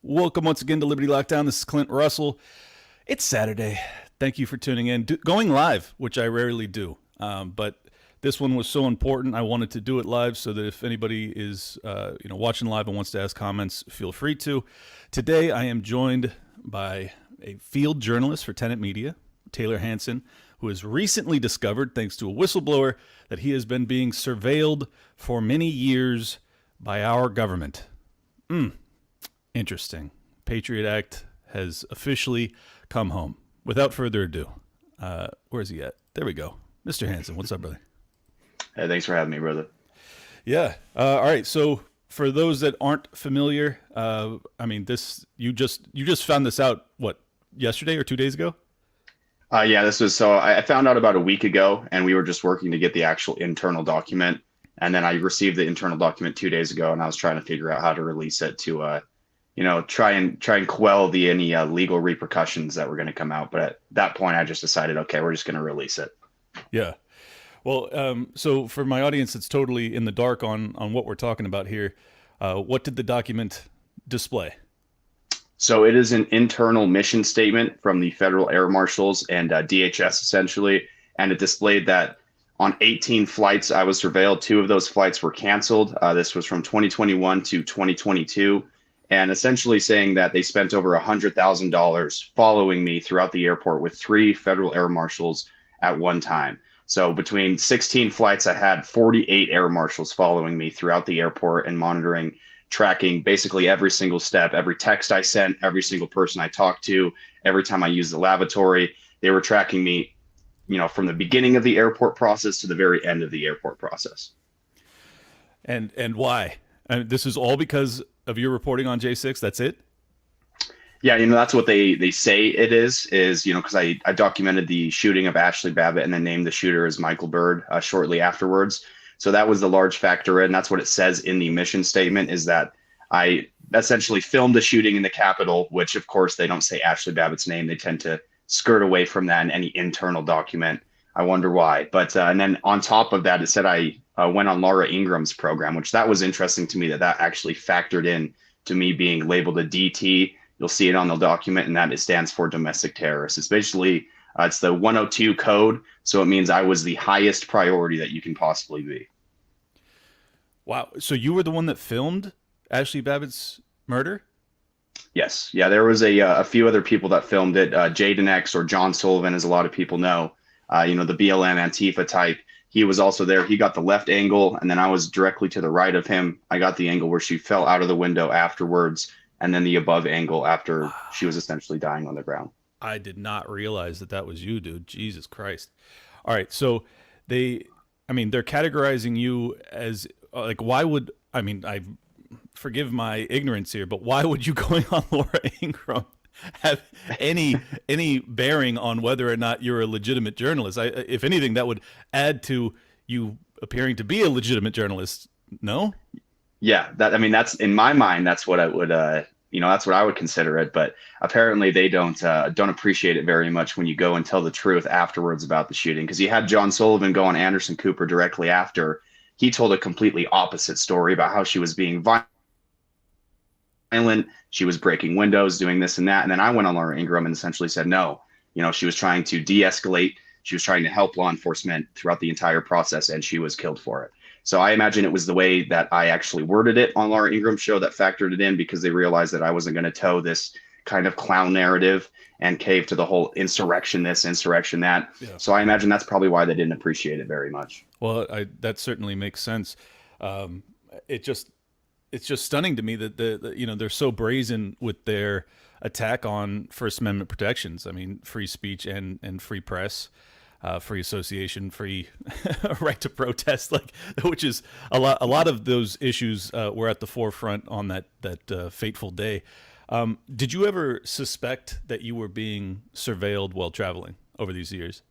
Welcome once again to Liberty Lockdown. This is Clint Russell. It's Saturday. Thank you for tuning in. Going live, which I rarely do, but this one was so important. I wanted to do it live so that if anybody is watching live and wants to ask comments, feel free to. Today, I am joined by a field journalist for Tenet Media, Tayler Hansen, who has recently discovered, thanks to a whistleblower, that he has been being surveilled for many years by our government. Interesting. Patriot Act has officially come home. Without further ado, where's he at? There we go. Mr. Hansen, what's up, brother? Hey, thanks for having me, brother. Yeah. All right. So for those that aren't familiar, you just found this out, what, yesterday or 2 days ago? I found out about a week ago, and we were just working to get the actual internal document. And then I received the internal document 2 days ago, and I was trying to figure out how to release it to try and quell any legal repercussions that were going to come out. But at that point, I just decided, okay, we're just going to release it. Yeah. Well, so for my audience that's totally in the dark on what we're talking about here, what did the document display? So it is an internal mission statement from the Federal Air Marshals and DHS, essentially. And it displayed that on 18 flights, I was surveilled. 2 of those flights were canceled. This was from 2021 to 2022. And essentially saying that they spent over $100,000 following me throughout the airport with 3 federal air marshals at one time. So between 16 flights, I had 48 air marshals following me throughout the airport and monitoring, tracking basically every single step, every text I sent, every single person I talked to, every time I used the lavatory. They were tracking me, from the beginning of the airport process to the very end of the airport process. And why? This is all because of your reporting on J6. That's it? Yeah, that's what they say it is, because I documented the shooting of Ashley Babbitt and then named the shooter as Michael Byrd shortly afterwards. So that was the large factor. And that's what it says in the mission statement, is that I essentially filmed the shooting in the Capitol, which, of course, they don't say Ashley Babbitt's name. They tend to skirt away from that in any internal document. I wonder why. But and then on top of that, it said I went on Laura Ingram's program, which that was interesting to me, that actually factored in to me being labeled a DT. You'll see it on the document, and that it stands for domestic terrorist. It's basically, it's the 102 code. So it means I was the highest priority that you can possibly be. Wow. So you were the one that filmed Ashley Babbitt's murder? Yes. Yeah, there was a few other people that filmed it. Jaden X, or John Sullivan, as a lot of people know, the BLM Antifa type. He was also there. He got the left angle, and then I was directly to the right of him. I got the angle where she fell out of the window afterwards, and then the above angle after she was essentially dying on the ground. I did not realize that was you, dude. Jesus Christ. All right. So they're categorizing you as I forgive my ignorance here, but why would you going on Laura Ingraham have any bearing on whether or not you're a legitimate journalist? If anything, that would add to you appearing to be a legitimate journalist. No? Yeah, that's in my mind. That's what I would, that's what I would consider it. But apparently, they don't appreciate it very much when you go and tell the truth afterwards about the shooting. Because you had John Sullivan go on Anderson Cooper directly after. He told a completely opposite story about how she was being violent. She was breaking windows, doing this and that. And then I went on Laura Ingraham and essentially said, no, she was trying to de-escalate. She was trying to help law enforcement throughout the entire process, and she was killed for it. So I imagine it was the way that I actually worded it on Laura Ingram's show that factored it in, because they realized that I wasn't going to toe this kind of clown narrative and cave to the whole insurrection this, insurrection that. Yeah. So I imagine that's probably why they didn't appreciate it very much. Well, that certainly makes sense. It's just stunning to me that they're so brazen with their attack on First Amendment protections. I mean, free speech and free press. Free association, free right to protest, which is a lot of those issues were at the forefront on that fateful day. Did you ever suspect that you were being surveilled while traveling over these years?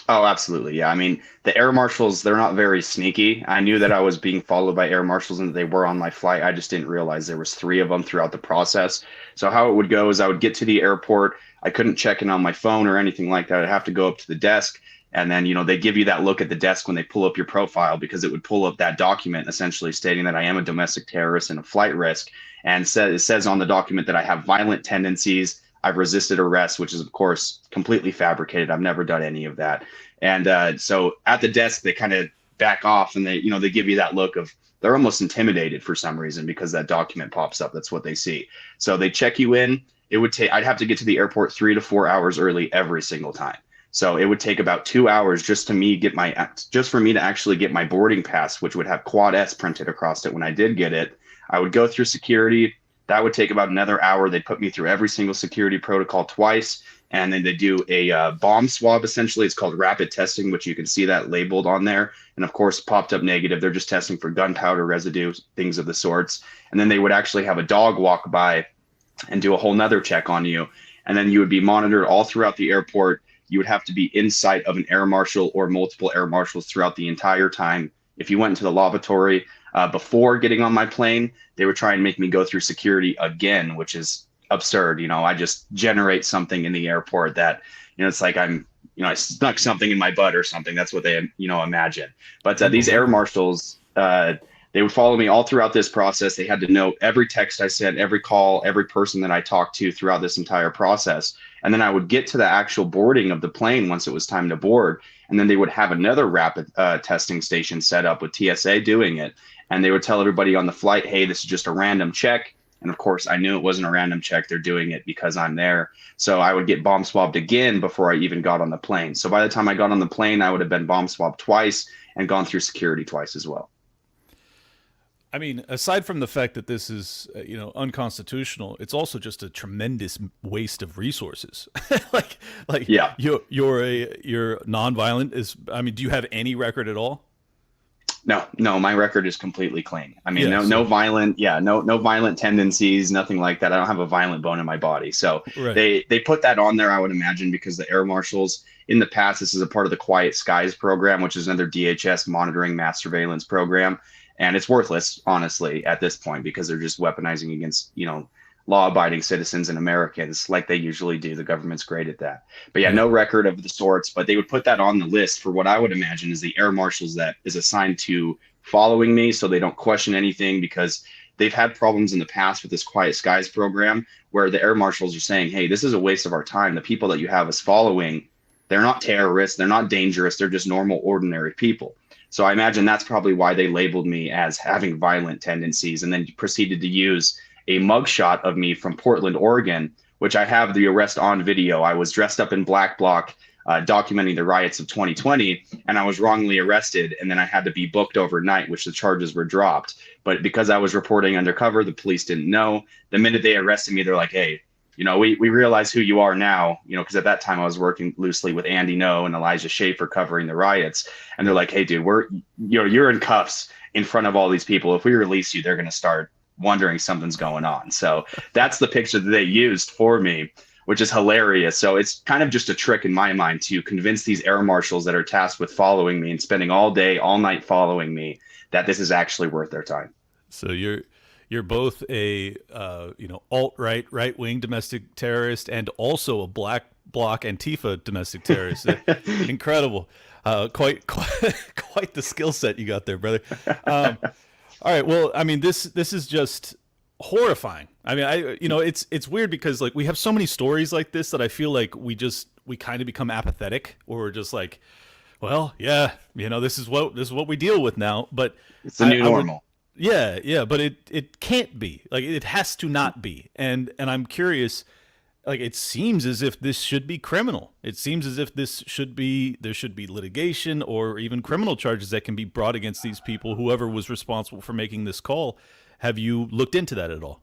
Oh, absolutely. Yeah. I mean, the air marshals, they're not very sneaky. I knew that I was being followed by air marshals and that they were on my flight. I just didn't realize there was 3 of them throughout the process. So how it would go is I would get to the airport. I couldn't check in on my phone or anything like that. I'd have to go up to the desk, And then, they give you that look at the desk when they pull up your profile, because it would pull up that document essentially stating that I am a domestic terrorist and a flight risk. And it says on the document that I have violent tendencies. I've resisted arrest, which is, of course, completely fabricated. I've never done any of that. And so at the desk, they kind of back off, and they give you that look of they're almost intimidated for some reason because that document pops up. That's what they see. So they check you in. I'd have to get to the airport 3 to 4 hours early every single time. So it would take about 2 hours just for me to actually get my boarding pass, which would have Quad S printed across it when I did get it. I would go through security. That would take about another hour. They'd put me through every single security protocol twice. And then they do a bomb swab, essentially. It's called rapid testing, which you can see that labeled on there. And of course, popped up negative. They're just testing for gunpowder residue, things of the sorts. And then they would actually have a dog walk by and do a whole nother check on you. And then you would be monitored all throughout the airport. You would have to be in sight of an air marshal or multiple air marshals throughout the entire time. If you went into the lavatory before getting on my plane, they would try and make me go through security again, which is absurd. I just generate something in the airport that, it's like I snuck something in my butt or something. That's what they, imagine. But these air marshals, they would follow me all throughout this process. They had to know every text I sent, every call, every person that I talked to throughout this entire process. And then I would get to the actual boarding of the plane once it was time to board. And then they would have another rapid testing station set up with TSA doing it. And they would tell everybody on the flight, hey, this is just a random check. And of course, I knew it wasn't a random check. They're doing it because I'm there. So I would get bomb swabbed again before I even got on the plane. So by the time I got on the plane, I would have been bomb swabbed twice and gone through security twice as well. I mean, aside from the fact that this is, unconstitutional, it's also just a tremendous waste of resources. Yeah. You're nonviolent. Do you have any record at all? No, my record is completely clean. No violent tendencies, nothing like that. I don't have a violent bone in my body. So right. they put that on there, I would imagine, because the air marshals in the past, this is a part of the Quiet Skies program, which is another DHS monitoring mass surveillance program. And it's worthless, honestly, at this point, because they're just weaponizing against, law-abiding citizens and Americans like they usually do. The government's great at that. But no record of the sorts. But they would put that on the list for what I would imagine is the air marshals that is assigned to following me, so they don't question anything, because they've had problems in the past with this Quiet Skies program where the air marshals are saying, hey, this is a waste of our time. The people that you have us following, they're not terrorists. They're not dangerous. They're just normal, ordinary people. So I imagine that's probably why they labeled me as having violent tendencies, and then proceeded to use a mugshot of me from Portland, Oregon, which I have the arrest on video. I was dressed up in black bloc, documenting the riots of 2020, and I was wrongly arrested. And then I had to be booked overnight, which the charges were dropped. But because I was reporting undercover, the police didn't know. The minute they arrested me, they're like, hey, we realize who you are now, because at that time I was working loosely with Andy No and Elijah Schaefer covering the riots. And they're like, hey, dude, you're in cuffs in front of all these people. If we release you, they're going to start wondering something's going on. So that's the picture that they used for me, which is hilarious. So it's kind of just a trick in my mind to convince these air marshals that are tasked with following me and spending all day, all night following me, that this is actually worth their time. So you're both a alt-right, right-wing domestic terrorist and also a black bloc Antifa domestic terrorist. Incredible. Quite the skill set you got there, brother. All right. Well, this is just horrifying. It's weird because we have so many stories like this that I feel like we kind of become apathetic, or we're just like, well, yeah, this is what we deal with now. But it's the new normal. Yeah, but it can't be. It has to not be. And I'm curious, it seems as if this should be criminal. It seems as if there should be litigation or even criminal charges that can be brought against these people, whoever was responsible for making this call. Have you looked into that at all?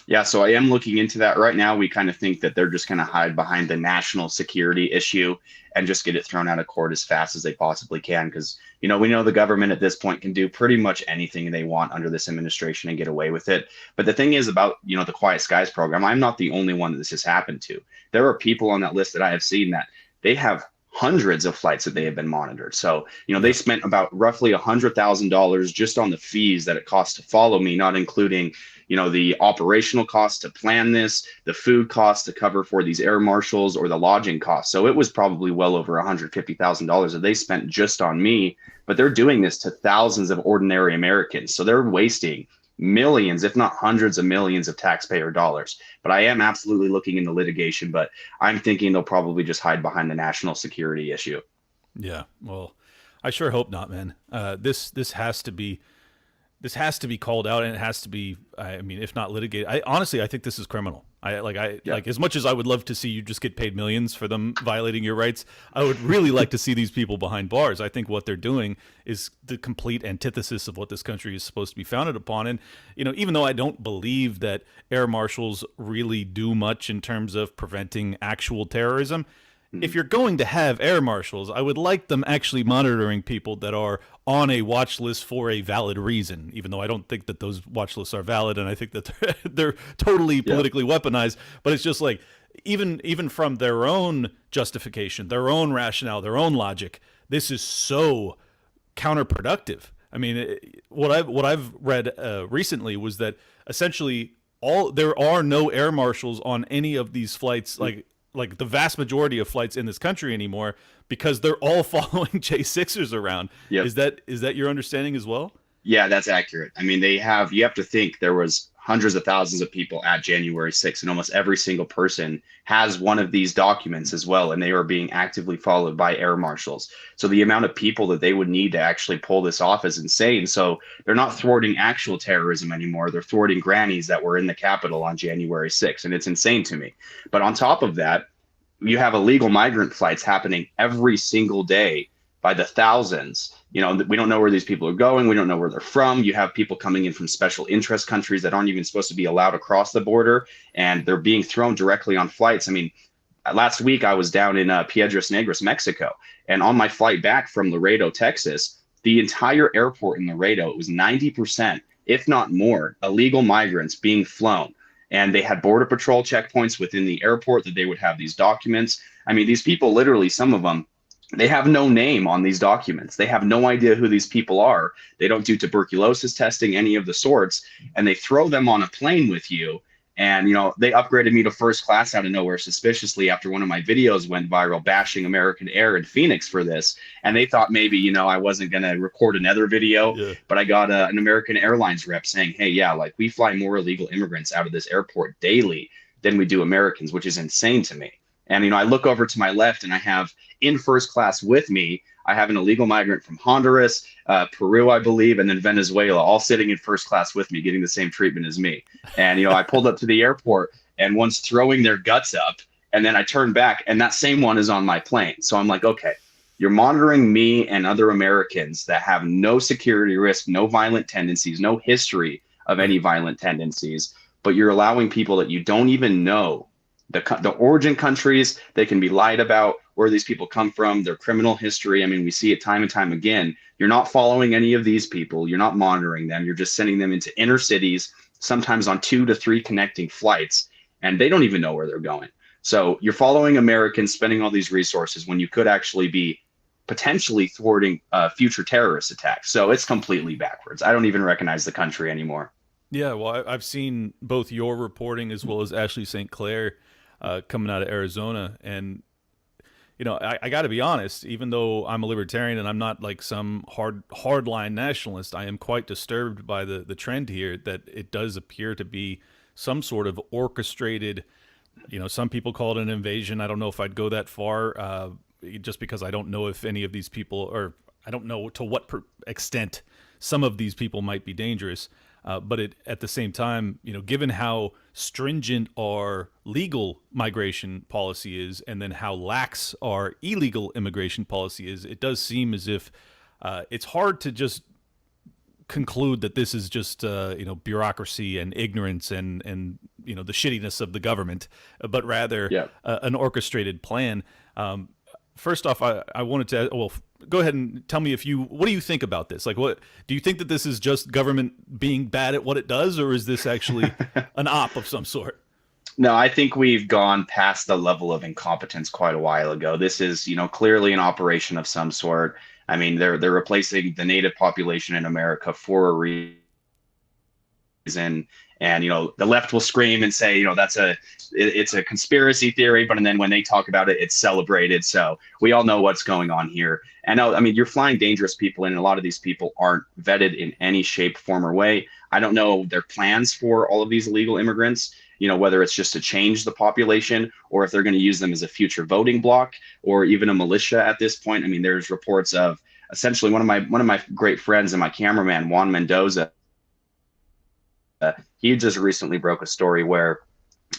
Yeah, so I am looking into that right now. We kind of think that they're just going to hide behind the national security issue and just get it thrown out of court as fast as they possibly can. Because, we know the government at this point can do pretty much anything they want under this administration and get away with it. But the thing is about, the Quiet Skies program, I'm not the only one that this has happened to. There are people on that list that I have seen that they have hundreds of flights that they have been monitored. So, they spent about roughly $100,000 just on the fees that it costs to follow me, not including, the operational costs to plan this, the food costs to cover for these air marshals, or the lodging costs. So it was probably well over $150,000 that they spent just on me, but they're doing this to thousands of ordinary Americans. So they're wasting millions, if not hundreds of millions of taxpayer dollars. But I am absolutely looking into litigation, but I'm thinking they'll probably just hide behind the national security issue. Yeah, well, I sure hope not, man. This has to be called out, and it has to be, I mean, if not litigated. I think this is criminal. Like, as much as I would love to see you just get paid millions for them violating your rights, I would really like to see these people behind bars. I think what they're doing is the complete antithesis of what this country is supposed to be founded upon. And, even though I don't believe that air marshals really do much in terms of preventing actual terrorism, if you're going to have air marshals, I would like them actually monitoring people that are on a watch list for a valid reason, even though I don't think that those watch lists are valid, and I think that they're totally politically weaponized. But it's just like, even from their own justification, their own rationale, their own logic, this is so counterproductive. I mean, what I've read recently was that essentially there are no air marshals on any of these flights, like the vast majority of flights in this country anymore, because they're all following J6ers around. Yep. Is that your understanding as well? Yeah, that's accurate. I mean, you have to think there was hundreds of thousands of people at January 6th, and almost every single person has one of these documents as well, and they are being actively followed by air marshals. So the amount of people that they would need to actually pull this off is insane. So they're not thwarting actual terrorism anymore. They're thwarting grannies that were in the Capitol on January 6th, and it's insane to me. But on top of that, you have illegal migrant flights happening every single day by the thousands. We don't know where these people are going. We don't know where they're from. You have people coming in from special interest countries that aren't even supposed to be allowed across the border, and they're being thrown directly on flights. I mean, last week I was down in Piedras Negras, Mexico, and on my flight back from Laredo, Texas, the entire airport in Laredo, it was 90%, if not more, illegal migrants being flown. And they had Border Patrol checkpoints within the airport that they would have these documents. I mean, these people literally, some of them, they have no name on these documents. They have no idea who these people are. They don't do tuberculosis testing, any of the sorts, and they throw them on a plane with you. And, they upgraded me to first class out of nowhere suspiciously after one of my videos went viral bashing American Air in Phoenix for this. And they thought maybe, I wasn't going to record another video, but I got an American Airlines rep saying, hey, yeah, like we fly more illegal immigrants out of this airport daily than we do Americans, which is insane to me. And, I look over to my left and I have in first class with me, I have an illegal migrant from Honduras, Peru, I believe, and then Venezuela, all sitting in first class with me, getting the same treatment as me. And, I pulled up to the airport and one's throwing their guts up, and then I turned back and that same one is on my plane. So I'm like, okay, you're monitoring me and other Americans that have no security risk, no violent tendencies, no history of any violent tendencies, but you're allowing people that you don't even know the origin countries. They can be lied about where these people come from, their criminal history. I mean, we see it time and time again. You're not following any of these people. You're not monitoring them. You're just sending them into inner cities, sometimes on 2 to 3 connecting flights, and they don't even know where they're going. So you're following Americans, spending all these resources when you could actually be potentially thwarting future terrorist attacks. So it's completely backwards. I don't even recognize the country anymore. Yeah, well, I've seen both your reporting as well as Ashley St. Clair coming out of Arizona. And, I got to be honest, even though I'm a libertarian and I'm not like some hardline nationalist, I am quite disturbed by the trend here that it does appear to be some sort of orchestrated, some people call it an invasion. I don't know if I'd go that far just because I don't know if any of these people, or I don't know to what extent some of these people might be dangerous. But at the same time, given how stringent our legal migration policy is, and then how lax our illegal immigration policy is, it does seem as if it's hard to just conclude that this is just bureaucracy and ignorance and the shittiness of the government, but rather an orchestrated plan. First off, I wanted to go ahead and tell me what do you think about this? Like, what do you think that this is just government being bad at what it does, or is this actually an op of some sort? No, I think we've gone past the level of incompetence quite a while ago. This is, clearly an operation of some sort. I mean, they're replacing the native population in America for a reason. And the left will scream and say, it's a conspiracy theory, but and then when they talk about it, it's celebrated. So we all know what's going on here. And I mean, you're flying dangerous people in, and a lot of these people aren't vetted in any shape, form, or way. I don't know their plans for all of these illegal immigrants. Whether it's just to change the population or if they're going to use them as a future voting bloc or even a militia at this point. I mean, there's reports of essentially one of my great friends and my cameraman, Juan Mendoza. He just recently broke a story where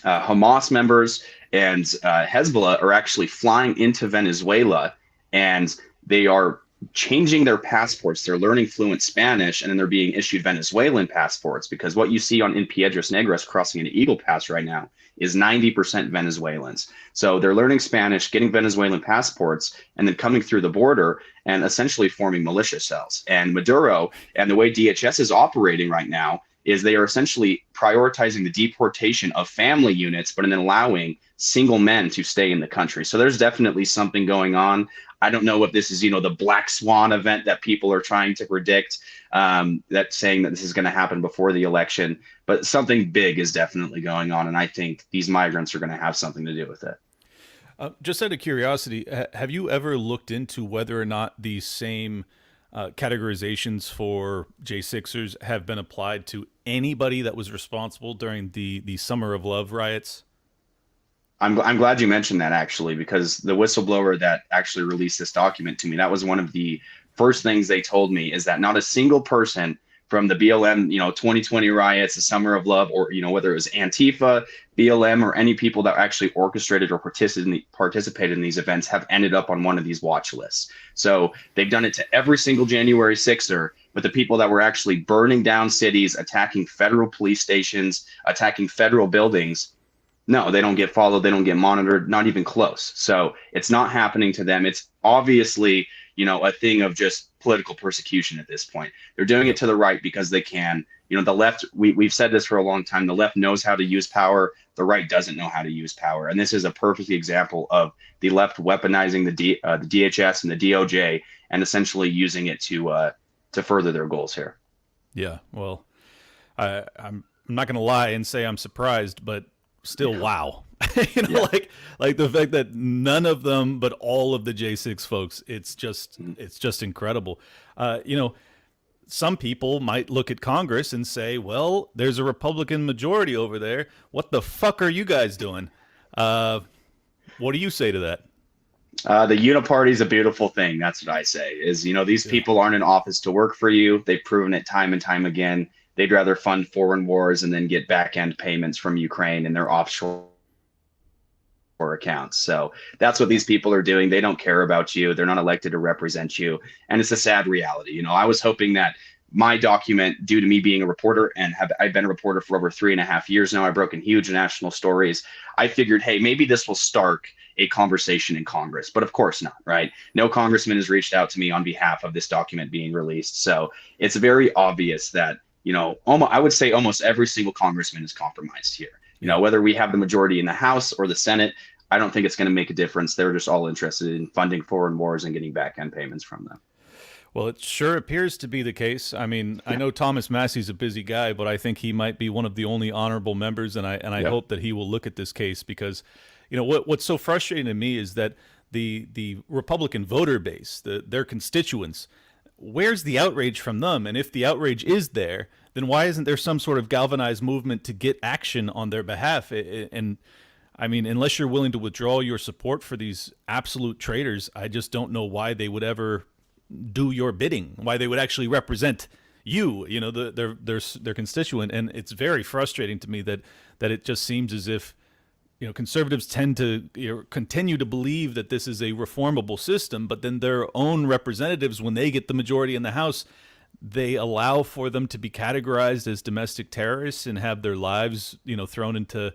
Hamas members and Hezbollah are actually flying into Venezuela, and they are changing their passports. They're learning fluent Spanish, and then they're being issued Venezuelan passports, because what you see in Piedras Negras crossing into Eagle Pass right now is 90% Venezuelans. So they're learning Spanish, getting Venezuelan passports, and then coming through the border and essentially forming militia cells. And Maduro and the way DHS is operating right now is they are essentially prioritizing the deportation of family units, but then allowing single men to stay in the country. So there's definitely something going on. I don't know if this is, the black swan event that people are trying to predict, that's saying that this is going to happen before the election, but something big is definitely going on. And I think these migrants are going to have something to do with it. Just out of curiosity, have you ever looked into whether or not these same categorizations for J6ers have been applied to anybody that was responsible during the Summer of Love riots? I'm glad you mentioned that, actually, because the whistleblower that actually released this document to me, that was one of the first things they told me, is that not a single person from the BLM, 2020 riots, the Summer of Love, or, whether it was Antifa, BLM, or any people that actually orchestrated or participated in these events have ended up on one of these watch lists. So they've done it to every single January 6er, but the people that were actually burning down cities, attacking federal police stations, attacking federal buildings, no, they don't get followed. They don't get monitored, not even close. So it's not happening to them. It's obviously, a thing of just political persecution at this point. They're doing it to the right because they can. The left, we've said this for a long time, the left knows how to use power. The right doesn't know how to use power. And this is a perfect example of the left weaponizing the DHS and the DOJ and essentially using it to further their goals here. Yeah, well, I'm not going to lie and say I'm surprised, but still, wow. Like the fact that none of them, but all of the J6 folks, it's just incredible. Some people might look at Congress and say, well, there's a Republican majority over there. What the fuck are you guys doing? What do you say to that? The uniparty is a beautiful thing. That's what I say is, these people aren't in office to work for you. They've proven it time and time again. They'd rather fund foreign wars and then get back-end payments from Ukraine in their offshore accounts. So that's what these people are doing. They don't care about you. They're not elected to represent you. And it's a sad reality. I was hoping that my document, due to me being a reporter, and I've been a reporter for over 3.5 years now, I've broken huge national stories. I figured, hey, maybe this will spark a conversation in Congress, but of course not, right? No congressman has reached out to me on behalf of this document being released. So it's very obvious that I would say almost every single congressman is compromised here. Whether we have the majority in the House or the Senate, I don't think it's going to make a difference. They're just all interested in funding foreign wars and getting back-end payments from them. Well, it sure appears to be the case. I mean, I know Thomas Massey's a busy guy, but I think he might be one of the only honorable members, and I hope that he will look at this case because, what's so frustrating to me is that the Republican voter base, their constituents, where's the outrage from them? And if the outrage is there, then why isn't there some sort of galvanized movement to get action on their behalf? And I mean, unless you're willing to withdraw your support for these absolute traitors, I just don't know why they would ever do your bidding, why they would actually represent you, their constituent. And it's very frustrating to me that it just seems as if, conservatives tend to continue to believe that this is a reformable system, but then their own representatives, when they get the majority in the House, they allow for them to be categorized as domestic terrorists and have their lives, thrown into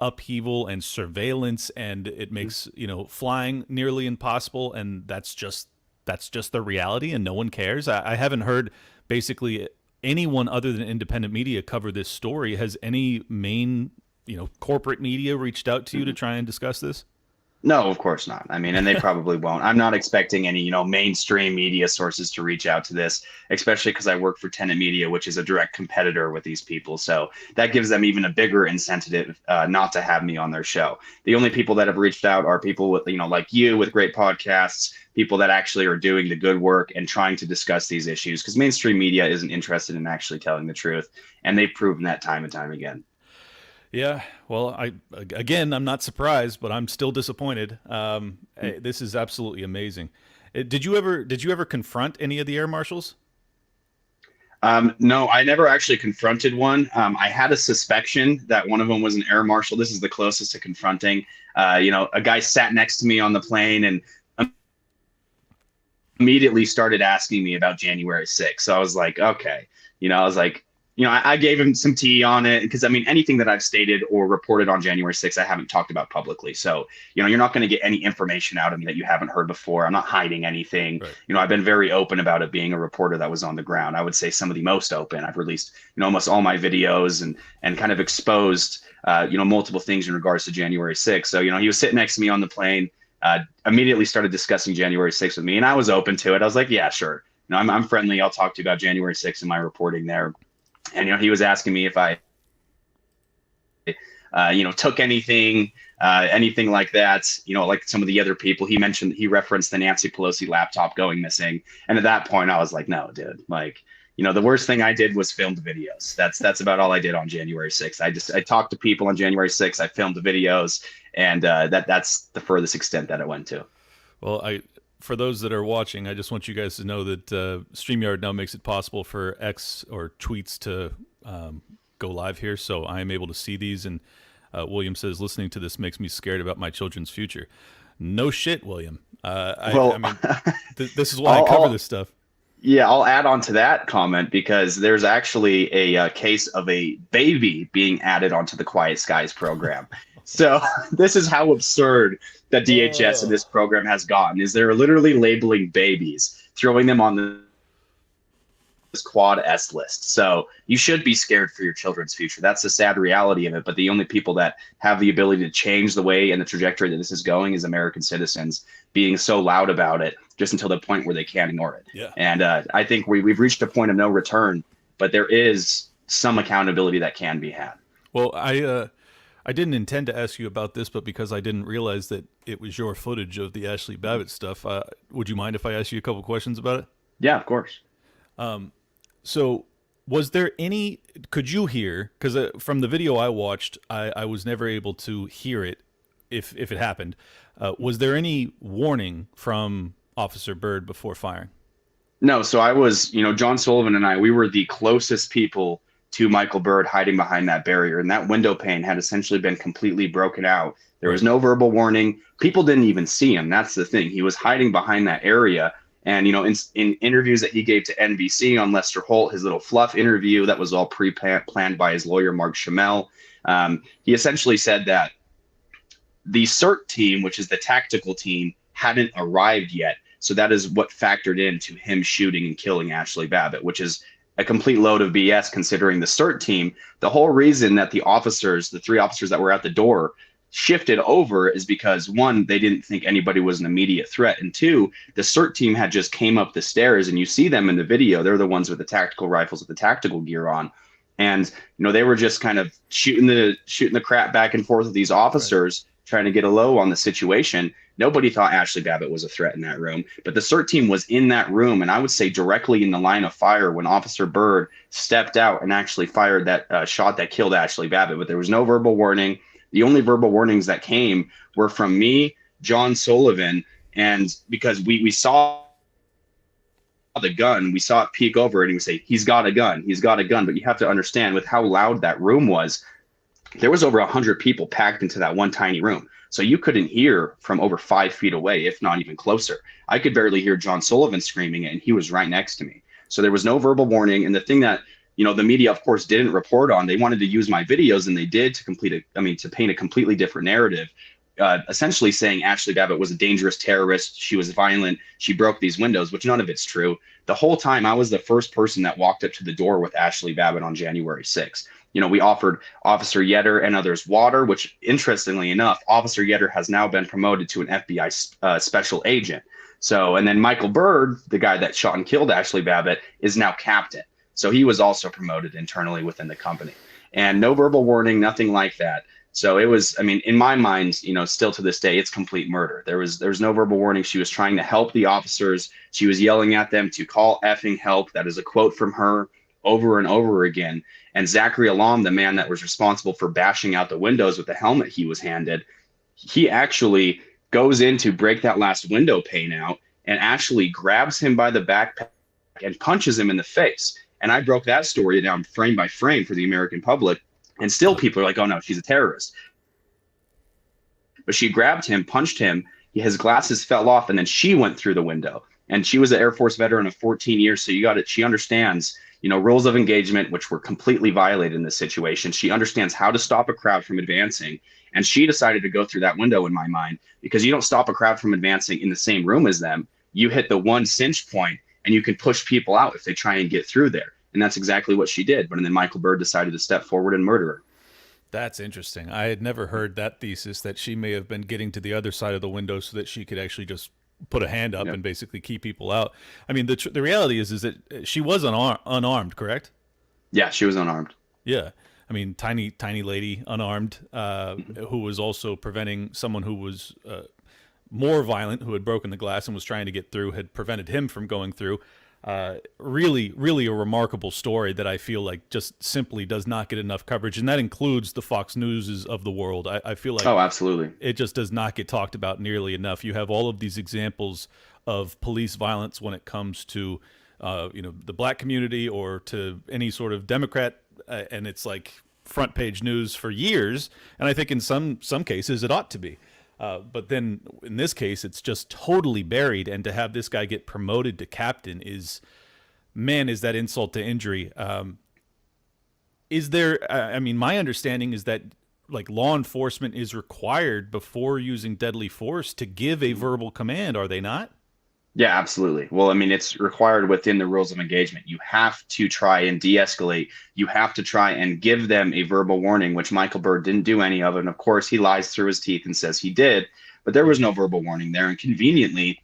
upheaval and surveillance, and it makes, flying nearly impossible. And that's just the reality, and no one cares. I haven't heard basically anyone other than independent media cover this story. Has any Maine corporate media reached out to you to try and discuss this? No, of course not. I mean, and they probably won't. I'm not expecting any, mainstream media sources to reach out to this, especially because I work for Tenant Media, which is a direct competitor with these people. So that gives them even a bigger incentive not to have me on their show. The only people that have reached out are people with, like you with great podcasts, people that actually are doing the good work and trying to discuss these issues, because mainstream media isn't interested in actually telling the truth. And they've proven that time and time again. Yeah, well, I'm not surprised, but I'm still disappointed. This is absolutely amazing. Did you ever confront any of the air marshals? No, I never actually confronted one. I had a suspicion that one of them was an air marshal. This is the closest to confronting. A guy sat next to me on the plane and immediately started asking me about January 6th. So I was like, okay, I gave him some tea on it because, anything that I've stated or reported on January 6th, I haven't talked about publicly. So, you're not going to get any information out of me that you haven't heard before. I'm not hiding anything. Right. I've been very open about it being a reporter that was on the ground. I would say some of the most open. I've released, almost all my videos and kind of exposed, multiple things in regards to January 6th. So, he was sitting next to me on the plane, immediately started discussing January 6th with me, and I was open to it. I was like, yeah, sure. I'm friendly. I'll talk to you about January 6th and my reporting there. And, he was asking me if I, took anything like that, like some of the other people. He referenced the Nancy Pelosi laptop going missing. And at that point, I was like, no, dude, the worst thing I did was filmed videos. That's about all I did on January 6th. I talked to people on January 6th. I filmed the videos, and that's the furthest extent that it went to. Well, for those that are watching, I just want you guys to know that StreamYard now makes it possible for X or tweets to go live here, so I am able to see these. And William says, listening to this makes me scared about my children's future. No shit, William. This is why I cover this stuff. Yeah, I'll add on to that comment because there's actually a case of a baby being added onto the Quiet Skies program. So this is how absurd that DHS in this program has gotten, is they're literally labeling babies, throwing them on this quad S list. So you should be scared for your children's future. That's the sad reality of it. But the only people that have the ability to change the way and the trajectory that this is going is American citizens being so loud about it just until the point where they can't ignore it. Yeah. And I think we've reached a point of no return, but there is some accountability that can be had. Well, I didn't intend to ask you about this, but because I didn't realize that it was your footage of the Ashley Babbitt stuff, would you mind if I ask you a couple questions about it? Yeah, of course. So was there could you hear, because from the video I watched, I was never able to hear it if it happened. Was there any warning from Officer Byrd before firing? No, so I was, John Sullivan and we were the closest people to Michael Byrd hiding behind that barrier. And that window pane had essentially been completely broken out. There was no verbal warning. People didn't even see him. That's the thing. He was hiding behind that area. And, in interviews that he gave to NBC on Lester Holt, his little fluff interview that was all pre-planned by his lawyer, Mark Schimmel, he essentially said that the CERT team, which is the tactical team, hadn't arrived yet. So that is what factored into him shooting and killing Ashley Babbitt, which is a complete load of BS considering the CERT team. The whole reason that the three officers that were at the door shifted over is because, one, they didn't think anybody was an immediate threat. And two, the CERT team had just came up the stairs, and you see them in the video. They're the ones with the tactical rifles with the tactical gear on. And, they were just kind of shooting the crap back and forth with these officers, trying to get a low on the situation. Nobody thought Ashley Babbitt was a threat in that room, but the CERT team was in that room, and I would say directly in the line of fire when Officer Byrd stepped out and actually fired that shot that killed Ashley Babbitt. But there was no verbal warning. The only verbal warnings that came were from me, John Sullivan, and because we saw the gun, we saw it peek over, and he would say, "He's got a gun, he's got a gun." But you have to understand, with how loud that room was, there was over 100 people packed into that one tiny room. So you couldn't hear from over 5 feet away, if not even closer. I could barely hear John Sullivan screaming it, and he was right next to me. So there was no verbal warning. And the thing that, the media, of course, didn't report on, they wanted to use my videos, and they did to paint a completely different narrative. essentially saying Ashley Babbitt was a dangerous terrorist. She was violent. She broke these windows, which none of it's true. The whole time, I was the first person that walked up to the door with Ashley Babbitt on January 6th. We offered Officer Yetter and others water, which, interestingly enough, Officer Yetter has now been promoted to an FBI special agent. So, and then Michael Byrd, the guy that shot and killed Ashley Babbitt, is now captain. So he was also promoted internally within the company. And no verbal warning, nothing like that. So it was, in my mind, still to this day, it's complete murder. There was no verbal warning. She was trying to help the officers. She was yelling at them to call effing help. That is a quote from her over and over again. And Zachary Alam, the man that was responsible for bashing out the windows with the helmet he was handed, he actually goes in to break that last window pane out and actually grabs him by the backpack and punches him in the face. And I broke that story down frame by frame for the American public. And still people are like, oh no, she's a terrorist. But she grabbed him, punched him, his glasses fell off, and then she went through the window. And she was an Air Force veteran of 14 years. So she understands, rules of engagement, which were completely violated in this situation. She understands how to stop a crowd from advancing. And she decided to go through that window, in my mind, because you don't stop a crowd from advancing in the same room as them. You hit the one cinch point and you can push people out if they try and get through there. And that's exactly what she did. But then Michael Byrd decided to step forward and murder her. That's interesting. I had never heard that thesis, that she may have been getting to the other side of the window so that she could actually just put a hand up and basically keep people out. The reality is that she was unarmed, correct? Yeah, she was unarmed. Yeah. Tiny lady, unarmed, who was also preventing someone who was more violent, who had broken the glass and was trying to get through, had prevented him from going through. Really, really a remarkable story that I feel like just simply does not get enough coverage. And that includes the Fox Newses of the world. I feel like absolutely, it just does not get talked about nearly enough. You have all of these examples of police violence when it comes to, the black community or to any sort of Democrat. And it's like front page news for years. And I think in some cases it ought to be. But then in this case, it's just totally buried. And to have this guy get promoted to captain is that insult to injury. Is there, my understanding is that like law enforcement is required before using deadly force to give a verbal command. Are they not? Yeah, absolutely. Well, it's required within the rules of engagement. You have to try and de-escalate. You have to try and give them a verbal warning, which Michael Byrd didn't do any of. And of course, he lies through his teeth and says he did, but there was no verbal warning there. And conveniently,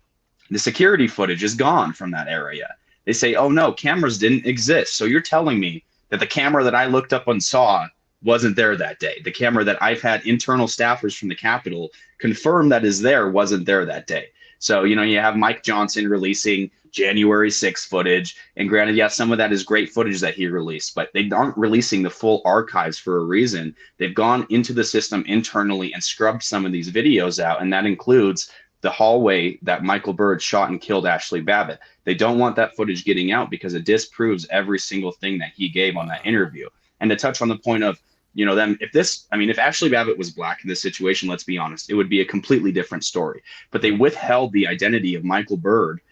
the security footage is gone from that area. They say, oh no, cameras didn't exist. So you're telling me that the camera that I looked up and saw wasn't there that day. The camera that I've had internal staffers from the Capitol confirm that is there wasn't there that day. So, you have Mike Johnson releasing January 6th footage. And granted, yes, some of that is great footage that he released, but they aren't releasing the full archives for a reason. They've gone into the system internally and scrubbed some of these videos out. And that includes the hallway that Michael Byrd shot and killed Ashley Babbitt. They don't want that footage getting out because it disproves every single thing that he gave on that interview. And to touch on the point of, if Ashley Babbitt was black in this situation, let's be honest, it would be a completely different story. But they withheld the identity of Michael Byrd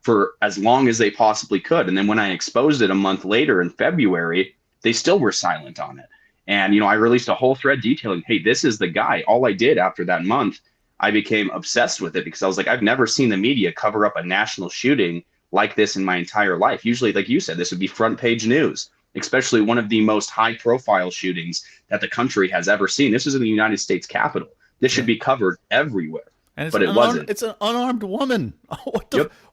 for as long as they possibly could. And then when I exposed it a month later in February, they still were silent on it. And, I released a whole thread detailing, hey, this is the guy. All I did after that month, I became obsessed with it because I was like, I've never seen the media cover up a national shooting like this in my entire life. Usually, like you said, this would be front page news, especially one of the most high profile shootings that the country has ever seen. This is in the United States Capitol. This should be covered everywhere. But it wasn't. It's an unarmed woman.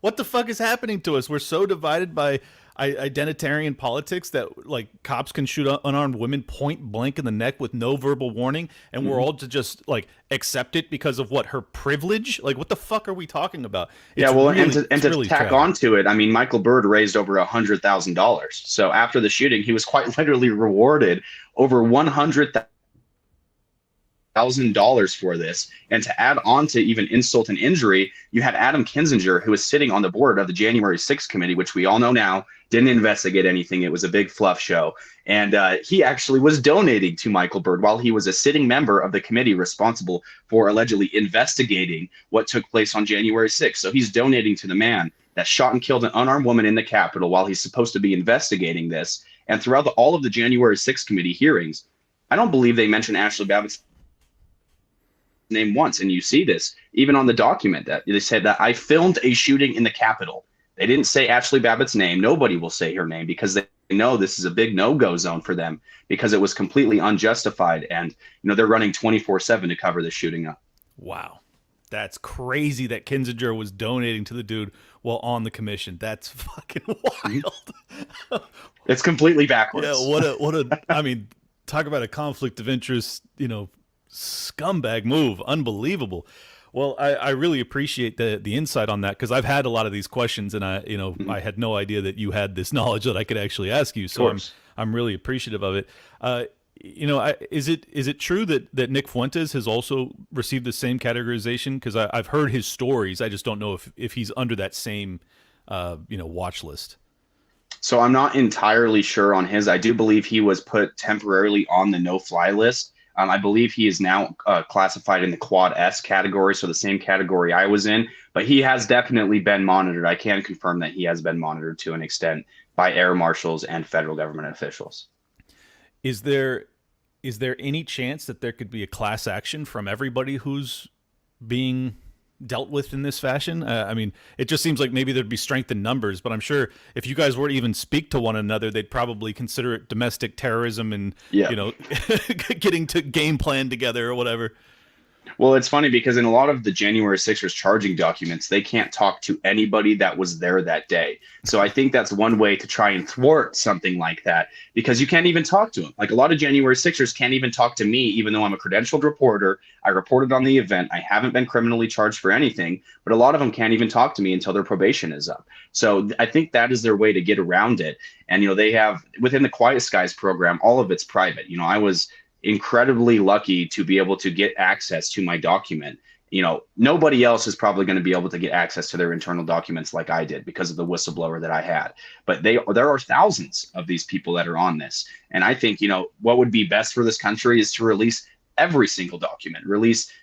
What the fuck is happening to us? We're so divided by identitarian politics that like cops can shoot unarmed women point blank in the neck with no verbal warning, and we're all to just like accept it because of what, her privilege? Like, what the fuck are we talking about? It's to tack onto it, Michael Byrd raised over $100,000. So after the shooting, he was quite literally rewarded over $100,000 for this. And to add on to even insult and injury, you had Adam Kinzinger, who was sitting on the board of the January 6th committee, which we all know now didn't investigate anything. It was a big fluff show. And he actually was donating to Michael Byrd while he was a sitting member of the committee responsible for allegedly investigating what took place on January 6th. So he's donating to the man that shot and killed an unarmed woman in the Capitol while he's supposed to be investigating this. And throughout all of the January 6th committee hearings, I don't believe they mentioned Ashley Babbitt's name once. And you see this even on the document that they said that I filmed a shooting in the Capitol. They didn't say Ashley Babbitt's name. Nobody will say her name because they know this is a big no-go zone for them because it was completely unjustified. And, they're running 24/7 to cover this shooting up. Wow. That's crazy that Kinzinger was donating to the dude while on the commission. That's fucking wild. It's completely backwards. Yeah, I mean, talk about a conflict of interest, scumbag move. Unbelievable. Well, I really appreciate the insight on that because I've had a lot of these questions and I had no idea that you had this knowledge that I could actually ask you. So I'm really appreciative of it. Is it true that Nick Fuentes has also received the same categorization? Because I've heard his stories. I just don't know if he's under that same watch list. So I'm not entirely sure on his. I do believe he was put temporarily on the no-fly list. I believe he is now classified in the Quad S category, so the same category I was in. But he has definitely been monitored. I can confirm that he has been monitored to an extent by air marshals and federal government officials. Is there any chance that there could be a class action from everybody who's being dealt with in this fashion? I mean, it just seems like maybe there'd be strength in numbers, but I'm sure if you guys were to even speak to one another, they'd probably consider it domestic terrorism and, getting to game plan together or whatever. Well, it's funny because in a lot of the January 6ers charging documents, they can't talk to anybody that was there that day. So I think that's one way to try and thwart something like that because you can't even talk to them. Like a lot of January 6ers can't even talk to me, even though I'm a credentialed reporter. I reported on the event. I haven't been criminally charged for anything, but a lot of them can't even talk to me until their probation is up. So I think that is their way to get around it. And, they have within the Quiet Skies program, all of it's private. I was incredibly lucky to be able to get access to my document. Nobody else is probably going to be able to get access to their internal documents like I did because of the whistleblower that I had. But there are thousands of these people that are on this. And I think, what would be best for this country is to release every single document,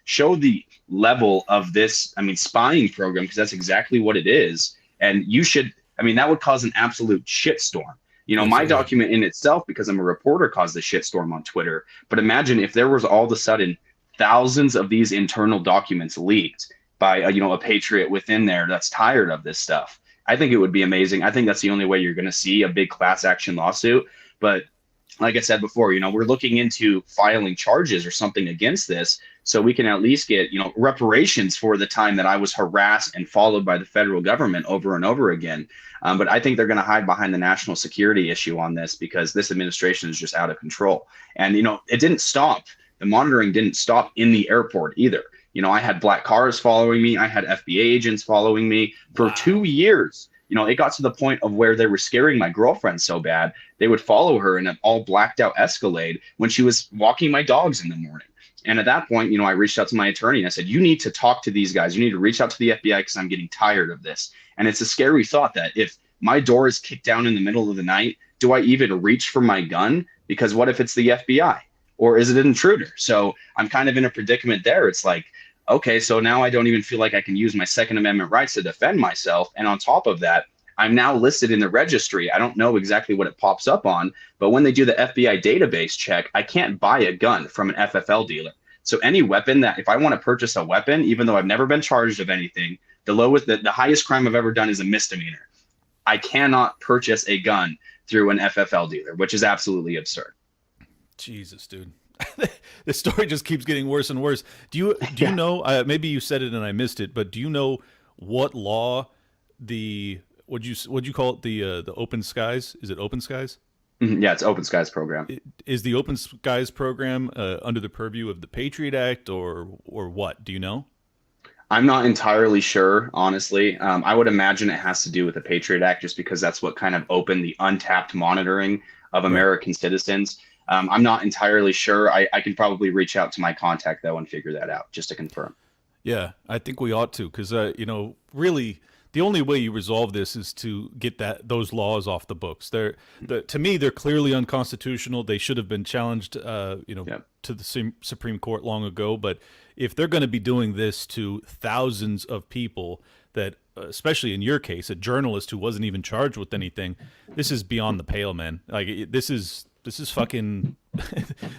show the level of this, spying program, because that's exactly what it is. And that would cause an absolute shitstorm. My document in itself, because I'm a reporter, caused a shitstorm on Twitter. But imagine if there was all of a sudden thousands of these internal documents leaked by a patriot within there that's tired of this stuff. I think it would be amazing. I think that's the only way you're going to see a big class action lawsuit. But like I said before, we're looking into filing charges or something against this so we can at least get, reparations for the time that I was harassed and followed by the federal government over and over again. But I think they're going to hide behind the national security issue on this because this administration is just out of control. And, it didn't stop. The monitoring didn't stop in the airport either. I had black cars following me. I had FBI agents following me for 2 years. It got to the point of where they were scaring my girlfriend so bad, they would follow her in an all blacked out Escalade when she was walking my dogs in the morning. And at that point, I reached out to my attorney and I said, you need to talk to these guys. You need to reach out to the FBI because I'm getting tired of this. And it's a scary thought that if my door is kicked down in the middle of the night, do I even reach for my gun? Because what if it's the FBI or is it an intruder? So I'm kind of in a predicament there. It's like, okay, so now I don't even feel like I can use my Second Amendment rights to defend myself. And on top of that, I'm now listed in the registry. I don't know exactly what it pops up on, but when they do the FBI database check, I can't buy a gun from an FFL dealer. So any weapon that, if I want to purchase a weapon, even though I've never been charged of anything, the highest crime I've ever done is a misdemeanor. I cannot purchase a gun through an FFL dealer, which is absolutely absurd. Jesus, dude. The story just keeps getting worse and worse. Do you know, maybe you said it and I missed it, but do you know what law what'd you call it? The Open Skies? Is it Open Skies? Mm-hmm. Yeah, it's Open Skies program. Is the Open Skies program under the purview of the Patriot Act or what? Do you know? I'm not entirely sure, honestly. I would imagine it has to do with the Patriot Act just because that's what kind of opened the untapped monitoring of American citizens. I'm not entirely sure. I can probably reach out to my contact, though, and figure that out just to confirm. Yeah, I think we ought to because, really the only way you resolve this is to get those laws off the books. To me, they're clearly unconstitutional. They should have been challenged, to the Supreme Court long ago. But if they're going to be doing this to thousands of people that, especially in your case, a journalist who wasn't even charged with anything, this is beyond the pale, man. Like this is fucking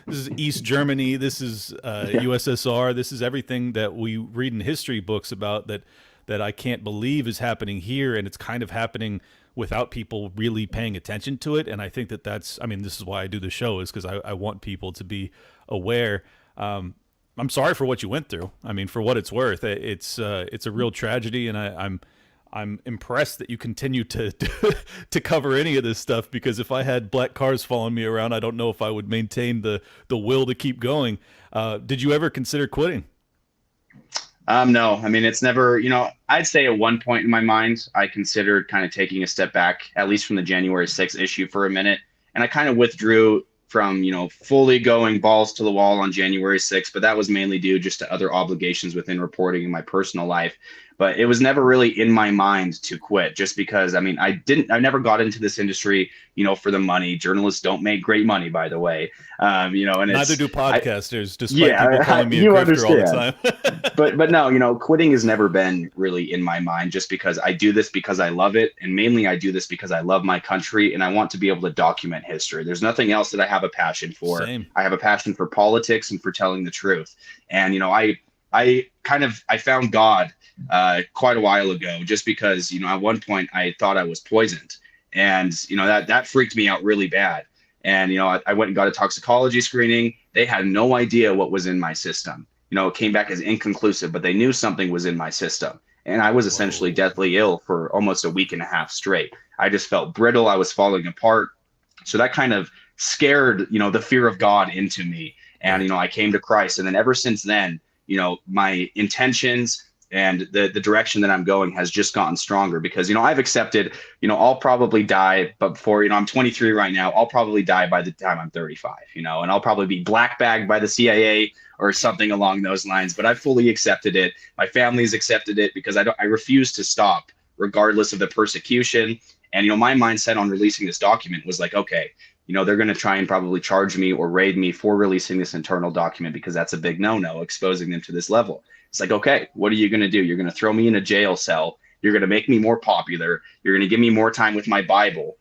this is East Germany, this is USSR, this is everything that we read in history books about that I can't believe is happening here, and it's kind of happening without people really paying attention to it. And I think I mean, this is why I do the show, is because I want people to be aware. I'm sorry for what you went through. I mean, for what it's worth, it's a real tragedy, and I'm impressed that you continue to to cover any of this stuff, because if I had black cars following me around, I don't know if I would maintain the will to keep going. Did you ever consider quitting? No, I mean, it's never, I'd say at one point in my mind, I considered kind of taking a step back, at least from the January 6th issue for a minute. And I kind of withdrew from, fully going balls to the wall on January 6th, but that was mainly due just to other obligations within reporting in my personal life. But it was never really in my mind to quit, just because, I mean, I never got into this industry, for the money. Journalists don't make great money, by the way. And neither do podcasters, despite people calling me a grifter all the time. but no, quitting has never been really in my mind, just because I do this because I love it. And mainly I do this because I love my country and I want to be able to document history. There's nothing else that I have a passion for. Same. I have a passion for politics and for telling the truth. And, I found God quite a while ago, just because, at one point I thought I was poisoned, and, that freaked me out really bad. And, I went and got a toxicology screening. They had no idea what was in my system. It came back as inconclusive, but they knew something was in my system. And I was essentially deathly ill for almost a week and a half straight. I just felt brittle. I was falling apart. So that kind of scared, the fear of God into me. And, I came to Christ. And then ever since then, my intentions and the direction that I'm going has just gotten stronger, because, I've accepted, I'll probably die, but before, I'm 23 right now, I'll probably die by the time I'm 35, and I'll probably be black bagged by the CIA or something along those lines. But I've fully accepted it. My family's accepted it, because I refuse to stop regardless of the persecution. And, my mindset on releasing this document was like, okay, they're going to try and probably charge me or raid me for releasing this internal document, because that's a big no-no, exposing them to this level. It's like, okay, what are you going to do? You're going to throw me in a jail cell. You're going to make me more popular. You're going to give me more time with my Bible.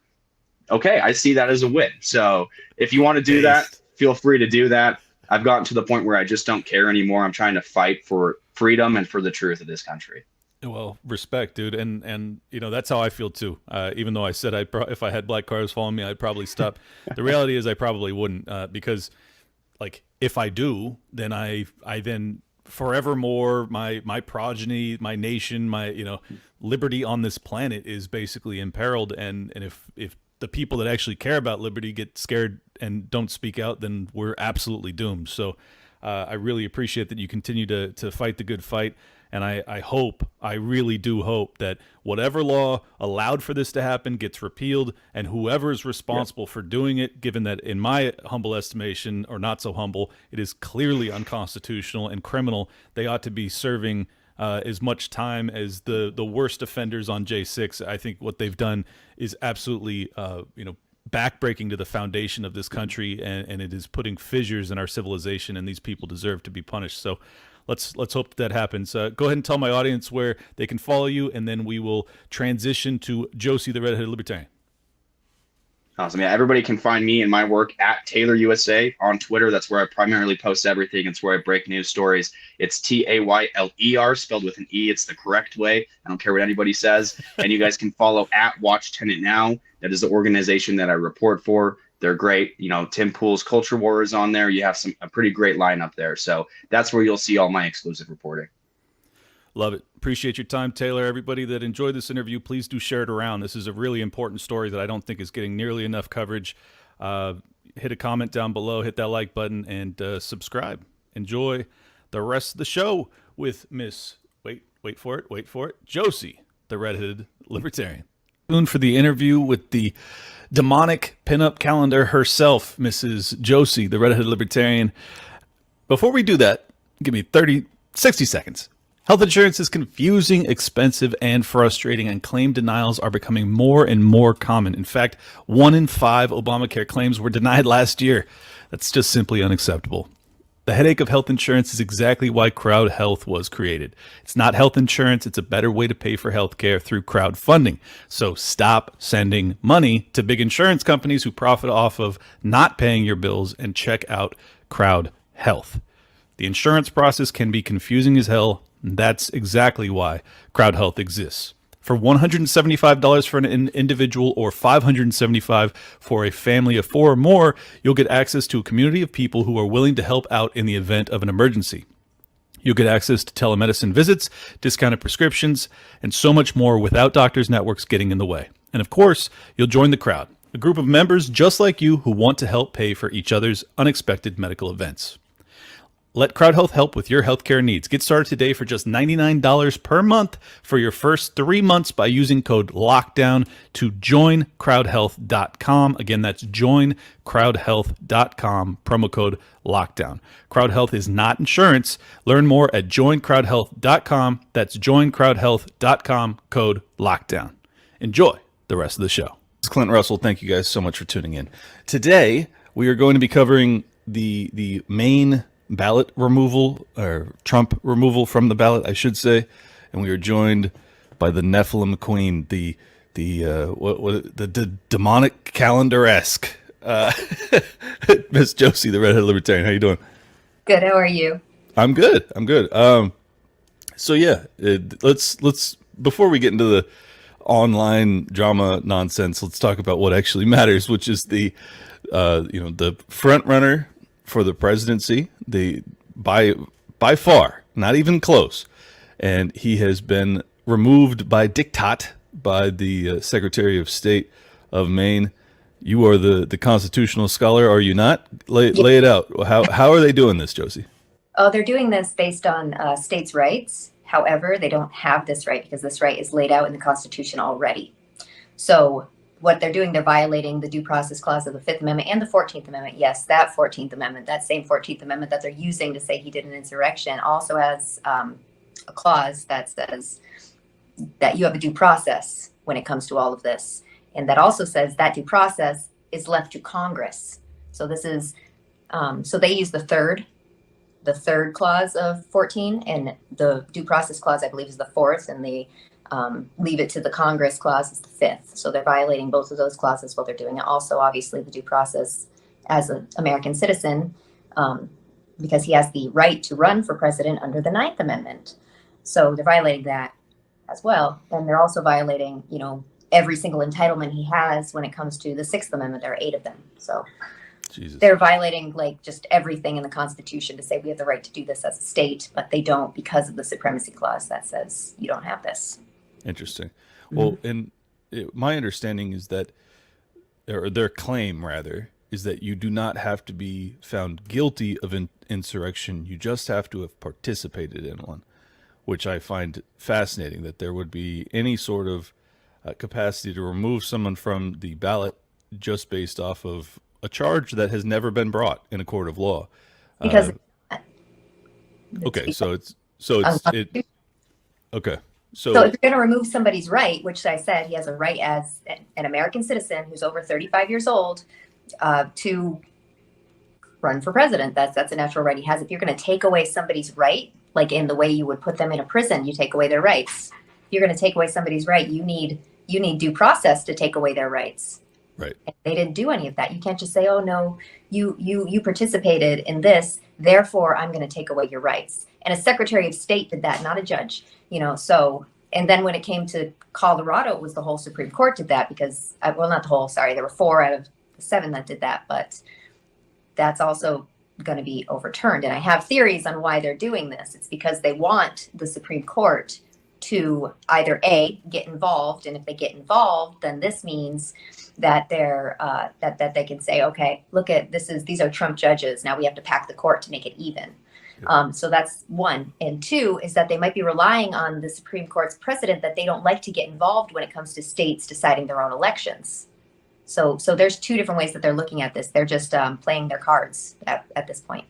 Okay, I see that as a win. So if you want to do that, feel free to do that. I've gotten to the point where I just don't care anymore. I'm trying to fight for freedom and for the truth of this country. Well, respect, dude, and that's how I feel too. Even though I said if I had black cars following me, I'd probably stop. The reality is I probably wouldn't, because, like, if I do, then I then forevermore my progeny, my nation, my liberty on this planet is basically imperiled. And if the people that actually care about liberty get scared and don't speak out, then we're absolutely doomed. So I really appreciate that you continue to fight the good fight. And I really do hope that whatever law allowed for this to happen gets repealed, and whoever is responsible for doing it, given that in my humble estimation, or not so humble, it is clearly unconstitutional and criminal, they ought to be serving as much time as the worst offenders on J6. I think what they've done is absolutely, backbreaking to the foundation of this country, and it is putting fissures in our civilization, and these people deserve to be punished. So let's hope that happens. Go ahead and tell my audience where they can follow you, and then we will transition to Josie, the redheaded libertarian. Awesome. Yeah, everybody can find me and my work at Tayler USA on Twitter. That's where I primarily post everything. It's where I break news stories. It's Tayler, spelled with an E. It's the correct way. I don't care what anybody says. And you guys can follow at Watch Tenant Now. That is the organization that I report for. They're great. Tim Pool's Culture War is on there. You have a pretty great lineup there. So that's where you'll see all my exclusive reporting. Love it. Appreciate your time, Tayler. Everybody that enjoyed this interview, please do share it around. This is a really important story that I don't think is getting nearly enough coverage. Hit a comment down below, hit that like button, and subscribe. Enjoy the rest of the show with Miss, wait for it, Josie, the redheaded libertarian. Soon for the interview with the demonic pinup calendar herself, Mrs. Josie, the redheaded libertarian. Before we do that, give me 60 seconds. Health insurance is confusing, expensive, and frustrating, and claim denials are becoming more and more common. In fact, 1 in 5 Obamacare claims were denied last year. That's just simply unacceptable. The headache of health insurance is exactly why Crowd Health was created. It's not health insurance, it's a better way to pay for healthcare through crowdfunding. So stop sending money to big insurance companies who profit off of not paying your bills and check out Crowd Health. The insurance process can be confusing as hell, and that's exactly why Crowd Health exists. For $175 for an individual or $575 for a family of 4 or more, you'll get access to a community of people who are willing to help out in the event of an emergency. You'll get access to telemedicine visits, discounted prescriptions, and so much more without doctors' networks getting in the way. And of course, you'll join the crowd, a group of members just like you who want to help pay for each other's unexpected medical events. Let Crowd Health help with your healthcare needs. Get started today for just $99 per month for your first 3 months by using code LOCKDOWN to joincrowdhealth.com. Again, that's joincrowdhealth.com, promo code LOCKDOWN. Crowd Health is not insurance. Learn more at joincrowdhealth.com. That's joincrowdhealth.com, code LOCKDOWN. Enjoy the rest of the show. This is Clint Russell. Thank you guys so much for tuning in. Today, we are going to be covering the Maine ballot removal, or Trump removal from the ballot, I should say, and we are joined by the Nephilim Queen, the demonic calendar-esque Miss Josie, the redheaded libertarian. How you doing? Good. How are you? I'm good. So yeah, let's before we get into the online drama nonsense, let's talk about what actually matters, which is the front runner for the presidency, by far, not even close, and he has been removed by diktat by the Secretary of State of Maine. You are the constitutional scholar, are you not? Lay it out. How are they doing this, Josie? Oh, they're doing this based on states' rights. However, they don't have this right because this right is laid out in the Constitution already. So what they're doing, they're violating the due process clause of the 5th Amendment and the 14th Amendment. Yes, that 14th Amendment, that same 14th Amendment that they're using to say he did an insurrection also has a clause that says that you have a due process when it comes to all of this. And that also says that due process is left to Congress. So this is, so they use the third clause of 14, and the due process clause, I believe, is the 4th, and the leave it to the Congress clause is the 5th. So they're violating both of those clauses while they're doing it. Also, obviously, the due process as an American citizen, because he has the right to run for president under the 9th Amendment. So they're violating that as well. And they're also violating, every single entitlement he has when it comes to the 6th Amendment. There are 8 of them. So Jesus. They're violating just everything in the Constitution to say we have the right to do this as a state, but they don't because of the supremacy clause that says you don't have this. Interesting. Well, and my understanding is that, or their claim rather, is that you do not have to be found guilty of insurrection. You just have to have participated in one, which I find fascinating, that there would be any sort of capacity to remove someone from the ballot just based off of a charge that has never been brought in a court of law. Because okay, so it's okay. So if you're going to remove somebody's right, which I said he has a right as an American citizen who's over 35 years old to run for president, that's a natural right he has. If you're going to take away somebody's right, like in the way you would put them in a prison, you take away their rights. If you're going to take away somebody's right, you need due process to take away their rights. Right. And they didn't do any of that. You can't just say, "Oh no, you participated in this, therefore I'm going to take away your rights." And a Secretary of State did that, not a judge. So, and then when it came to Colorado, it was the whole Supreme Court did that because, well, not the whole, sorry, there were 4 out of 7 that did that, but that's also going to be overturned. And I have theories on why they're doing this. It's because they want the Supreme Court to either A, get involved, and if they get involved, then this means that they're that they can say, okay, look at these are Trump judges. Now we have to pack the court to make it even. So that's one. And 2 is that they might be relying on the Supreme Court's precedent that they don't like to get involved when it comes to states deciding their own elections. So there's 2 different ways that they're looking at this. They're just playing their cards at this point.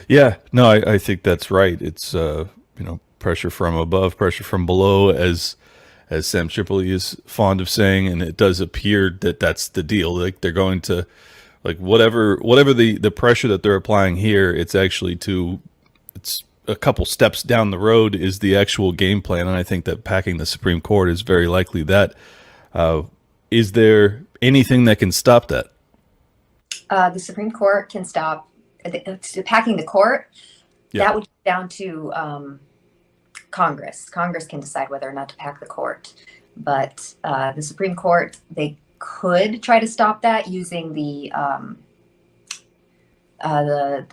Yeah, no, I think that's right. It's pressure from above, pressure from below, as Sam Tripoli is fond of saying, and it does appear that that's the deal. Like they're going to Like whatever the pressure that they're applying here, it's a couple steps down the road is the actual game plan. And I think that packing the Supreme Court is very likely that. Is there anything that can stop that? The Supreme Court can stop packing the court. Yeah. That would go down to Congress. Congress can decide whether or not to pack the court. But the Supreme Court, they could try to stop that using the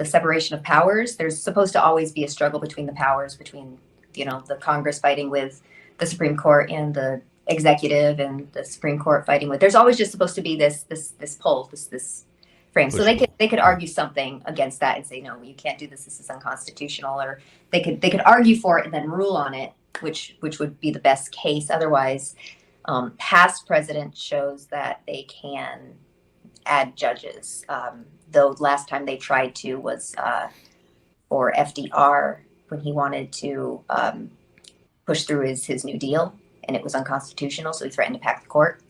separation of powers. There's supposed to always be a struggle between the powers, between the Congress fighting with the Supreme Court and the executive, and the Supreme Court fighting with. There's always just supposed to be this pull, this frame. So they could argue something against that and say, no, you can't do this. This is unconstitutional. Or they could argue for it and then rule on it, which would be the best case. Otherwise, past precedent shows that they can add judges. Though last time they tried to was for FDR when he wanted to push through his New Deal, and it was unconstitutional, so he threatened to pack the court.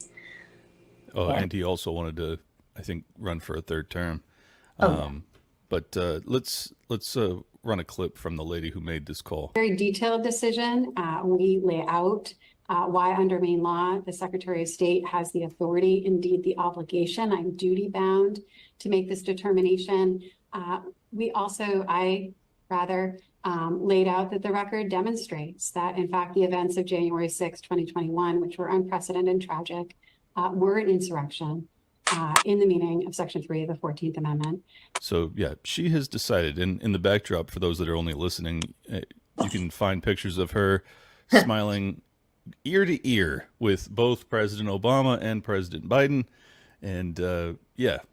Oh, and he also wanted to, I think, run for a third term. Yeah. But let's run a clip from the lady who made this call. Very detailed decision. We lay out why under Maine law, the Secretary of State has the authority, indeed the obligation, I'm duty bound to make this determination. I laid out that the record demonstrates that, in fact, the events of January 6, 2021, which were unprecedented and tragic, were an insurrection in the meaning of Section 3 of the 14th Amendment. So, yeah, she has decided, in the backdrop, for those that are only listening, you can find pictures of her smiling ear to ear with both President Obama and President Biden. And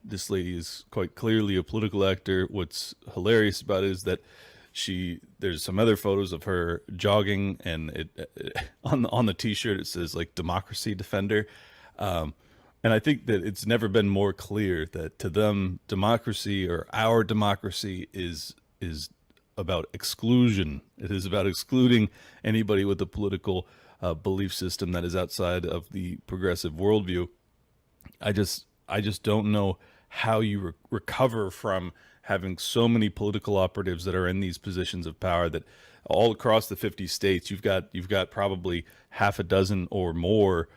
this lady is quite clearly a political actor. What's hilarious about it is that there's some other photos of her jogging, and on the t-shirt it says like democracy defender. And I think that it's never been more clear that to them, democracy, or our democracy, is about exclusion. It is about excluding anybody with a political belief system that is outside of the progressive worldview. I just don't know how you recover from having so many political operatives that are in these positions of power, that all across the 50 states, you've got probably half a dozen or more,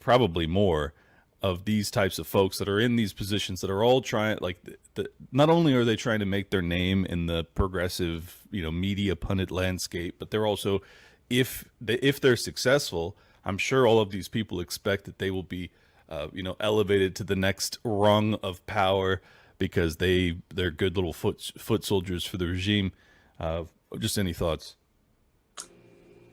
probably more, of these types of folks that are in these positions that are all trying, not only are they trying to make their name in the progressive, media pundit landscape, but they're also, if they're successful, I'm sure all of these people expect that they will be, elevated to the next rung of power, because they're good little foot soldiers for the regime. Just any thoughts?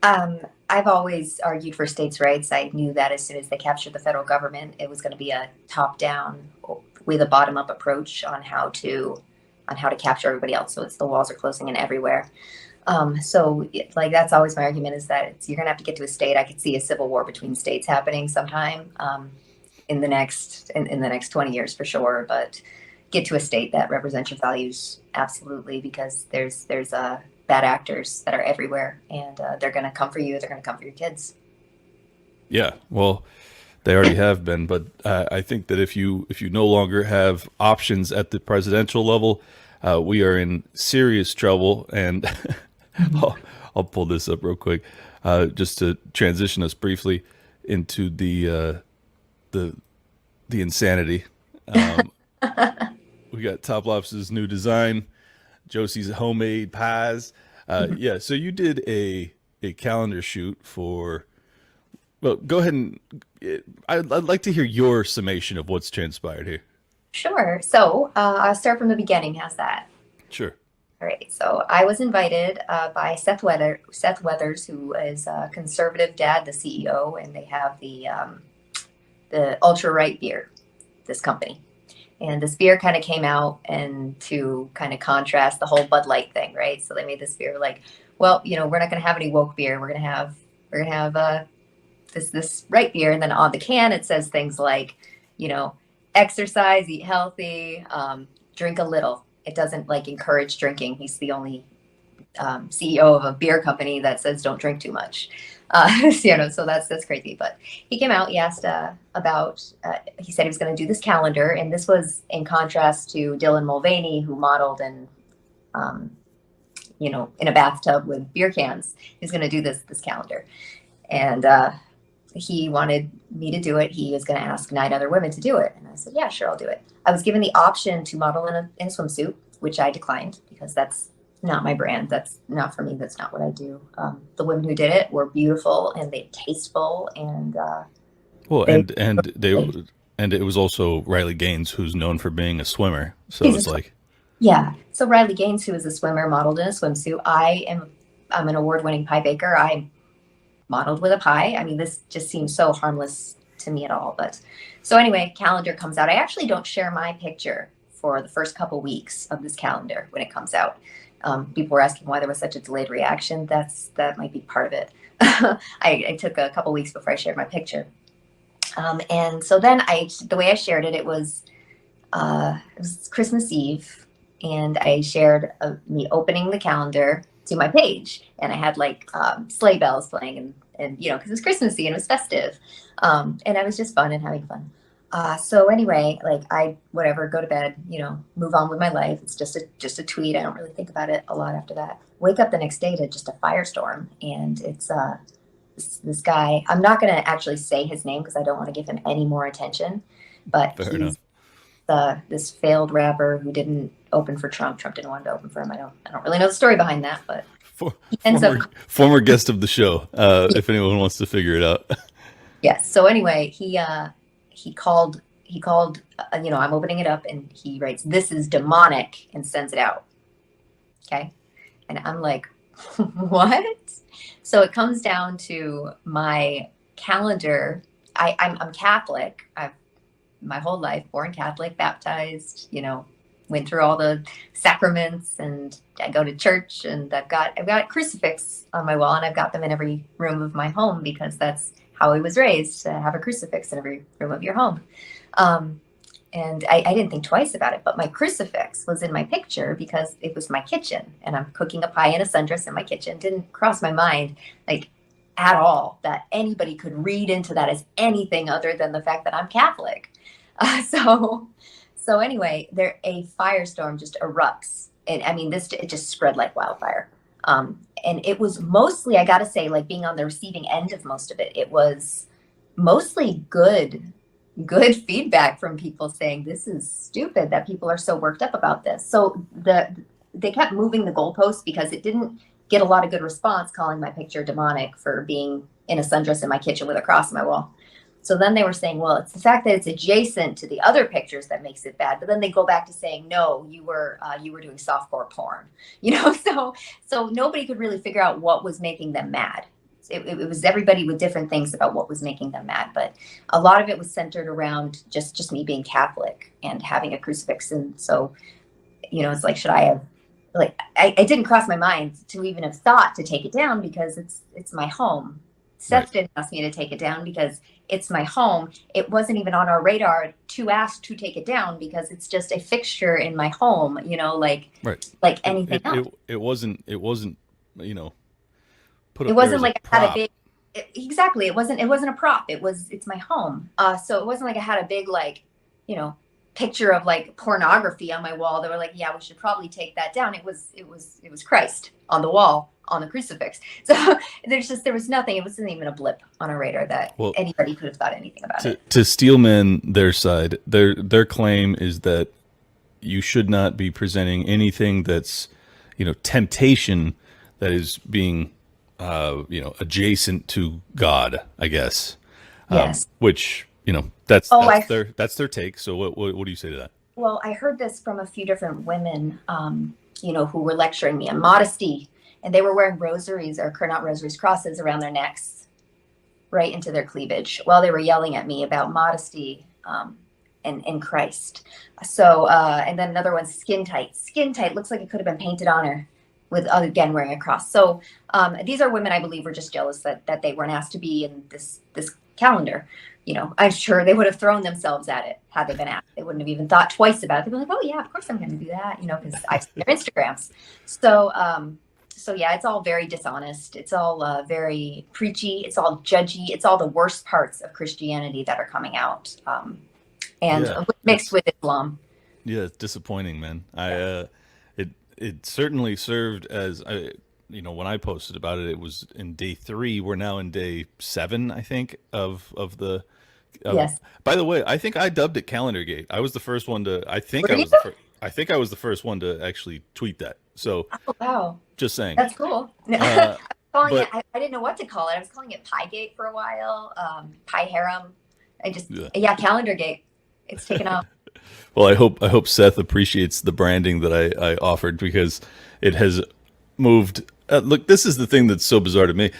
I've always argued for states' rights. I knew that as soon as they captured the federal government, it was going to be a top-down with a bottom-up approach on how to capture everybody else. So it's the walls are closing in everywhere. So that's always my argument, is that you're going to have to get to a state. I could see a civil war between states happening sometime in the next 20 years for sure. But get to a state that represents your values, absolutely, because there's bad actors that are everywhere, and they're going to come for you. They're going to come for your kids. Yeah, well, they already have been, but I think that if you no longer have options at the presidential level, we are in serious trouble. And I'll pull this up real quick, just to transition us briefly into the insanity. We got Top Lofts' new design, Josie's homemade pies. So you did a calendar shoot for. Well, go ahead and I'd like to hear your summation of what's transpired here. Sure. So I'll start from the beginning. How's that? Sure. All right. So I was invited by Seth Weathers, who is a conservative dad, the CEO, and they have the ultra right beer, this company. And this beer kind of came out, and to kind of contrast the whole Bud Light thing, right? So they made this beer like, well, we're not going to have any woke beer. We're going to have this right beer. And then on the can, it says things like, exercise, eat healthy, drink a little. It doesn't encourage drinking. He's the only CEO of a beer company that says don't drink too much. So that's crazy. But he came out, he asked he said he was going to do this calendar. And this was in contrast to Dylan Mulvaney, who modeled in a bathtub with beer cans. He's going to do this calendar. And he wanted me to do it. He was going to ask 9 other women to do it. And I said, yeah, sure, I'll do it. I was given the option to model in a swimsuit, which I declined because that's not my brand. That's not for me. That's not what I do. The women who did it were beautiful and they tasteful and and it was also Riley Gaines, who's known for being a swimmer. So it's like, yeah. So Riley Gaines, who is a swimmer, modeled in a swimsuit. I'm an award-winning pie baker. I modeled with a pie. I mean, this just seems so harmless to me at all. But so anyway, calendar comes out. I actually don't share my picture for the first couple weeks of this calendar when it comes out. People were asking why there was such a delayed reaction. That might be part of it. I took a couple weeks before I shared my picture. And so then the way I shared it, it was Christmas Eve, and I shared me opening the calendar to my page, and I had like sleigh bells playing, and because it was Christmassy and it was festive, and I was just fun and having fun. So anyway, like go to bed, move on with my life. It's just a tweet. I don't really think about it a lot after that. Wake up the next day to just a firestorm, and it's this guy. I'm not going to actually say his name because I don't want to give him any more attention, but he's this failed rapper who didn't open for Trump. Trump didn't want to open for him. I don't really know the story behind that, but former guest of the show. If anyone wants to figure it out. Yes. So anyway, he called, I'm opening it up and he writes, "This is demonic," and sends it out. Okay. And I'm like, what? So it comes down to my calendar. I'm Catholic. I've my whole life, born Catholic, baptized, went through all the sacraments, and I go to church, and I've got a crucifix on my wall, and I've got them in every room of my home because that's how I was raised, to have a crucifix in every room of your home. And I didn't think twice about it, but my crucifix was in my picture because it was my kitchen, and I'm cooking a pie in a sundress in my kitchen. Didn't cross my mind, like, at all, that anybody could read into that as anything other than the fact that I'm Catholic. So anyway, a firestorm just erupts. And I mean, it just spread like wildfire. And it was mostly, I got to say, like being on the receiving end of most of it, it was mostly good feedback from people saying, this is stupid that people are so worked up about this. So they kept moving the goalposts because it didn't get a lot of good response calling my picture demonic for being in a sundress in my kitchen with a cross on my wall. So then they were saying, well, it's the fact that it's adjacent to the other pictures that makes it bad. But then they go back to saying, no, you were doing softcore porn, So nobody could really figure out what was making them mad. It was everybody with different things about what was making them mad. But a lot of it was centered around just me being Catholic and having a crucifix. And so, it's like, should I have, like, I didn't cross my mind to even have thought to take it down because it's my home. Seth didn't ask me to take it down because it's my home. It wasn't even on our radar to ask to take it down because it's just a fixture in my home, like anything else. It wasn't, put up it wasn't there like I had a big, exactly. It wasn't a prop. It's my home. So it wasn't like I had a big, picture of like pornography on my wall. They were like, yeah, we should probably take that down. It was Christ on the wall on the crucifix. So there was nothing. It wasn't even a blip on a radar that anybody could have thought anything about it. To Steelman, their side, their claim is that you should not be presenting anything that's, temptation that is being, adjacent to God, I guess. Yes. Which, that's their take. So what do you say to that? Well, I heard this from a few different women, who were lecturing me on modesty, and they were wearing rosaries crosses around their necks, right into their cleavage, while they were yelling at me about modesty and Christ. So, and then another one, skin tight, looks like it could have been painted on her, with again wearing a cross. So these are women I believe were just jealous that they weren't asked to be in this calendar. I'm sure they would have thrown themselves at it had they been asked. They wouldn't have even thought twice about it. They'd be like, oh yeah, of course I'm going to do that, because I've seen their Instagrams. So So yeah, it's all very dishonest. It's all very preachy. It's all judgy. It's all the worst parts of Christianity that are coming out, and Yeah, mixed it's with Islam. yeah, it's disappointing, man. It certainly served as when I posted about it, it was in day 3. We're now in day 7, I think, of the. Yes. By the way, I think I dubbed it calendargate. I was the first one to. Were you? I think I was the first one to actually tweet that. So Oh, wow. just saying. That's cool. Uh, Calling but it, I didn't know what to call it. I was calling it Piegate for a while, Pi Harem. yeah. Yeah, Calendargate. It's taken off. Well, I hope Seth appreciates the branding that I offered, because it has moved. Look, this is the thing that's so bizarre to me.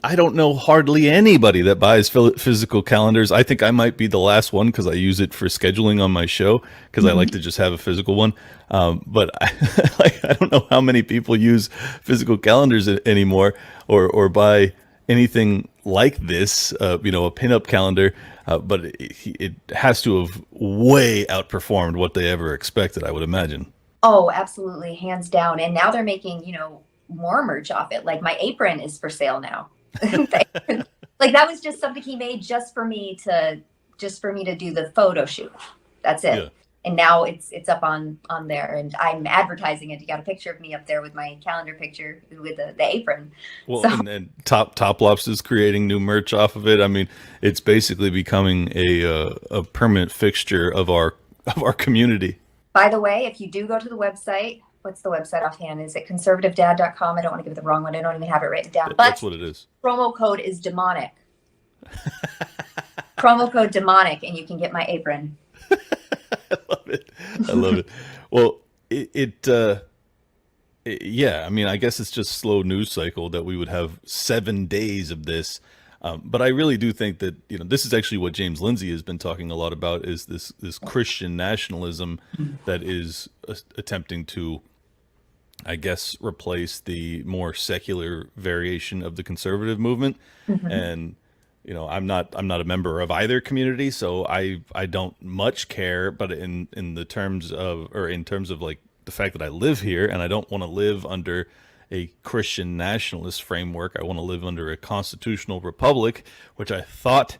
I don't know hardly anybody that buys physical calendars. I think I might be the last one, because I use it for scheduling on my show, because I like to just have a physical one. But I don't know how many people use physical calendars anymore, or buy anything like this, a pinup calendar. But it has to have way outperformed what they ever expected, I would imagine. Oh, absolutely, hands down. And now they're making, more merch off it. Like my apron is for sale now. Like that was just something he made just for me to do the photo shoot. That's it. Yeah. And now it's up on there, and I'm advertising it. You got a picture of me up there with my calendar picture with the apron. Well, So and Top Lobster's creating new merch off of it. I mean, it's basically becoming a permanent fixture of our community. by the way, if you do go to the website, what's the website offhand? Is it conservativedad.com? I don't want to give it the wrong one. I don't even have it written down. But That's what it is. promo code is demonic. Promo code demonic, and you can get my apron. I love it. I love it. Well, yeah, I mean, I guess it's just slow news cycle that we would have 7 days of this. But I really do think that, this is actually what James Lindsay has been talking a lot about, is this Christian nationalism that is attempting to, I guess, replace the more secular variation of the conservative movement. Mm-hmm. And I'm not a member of either community, so I don't much care. But in terms of like the fact that I live here, and I don't want to live under a Christian nationalist framework. I want to live under a constitutional republic, which I thought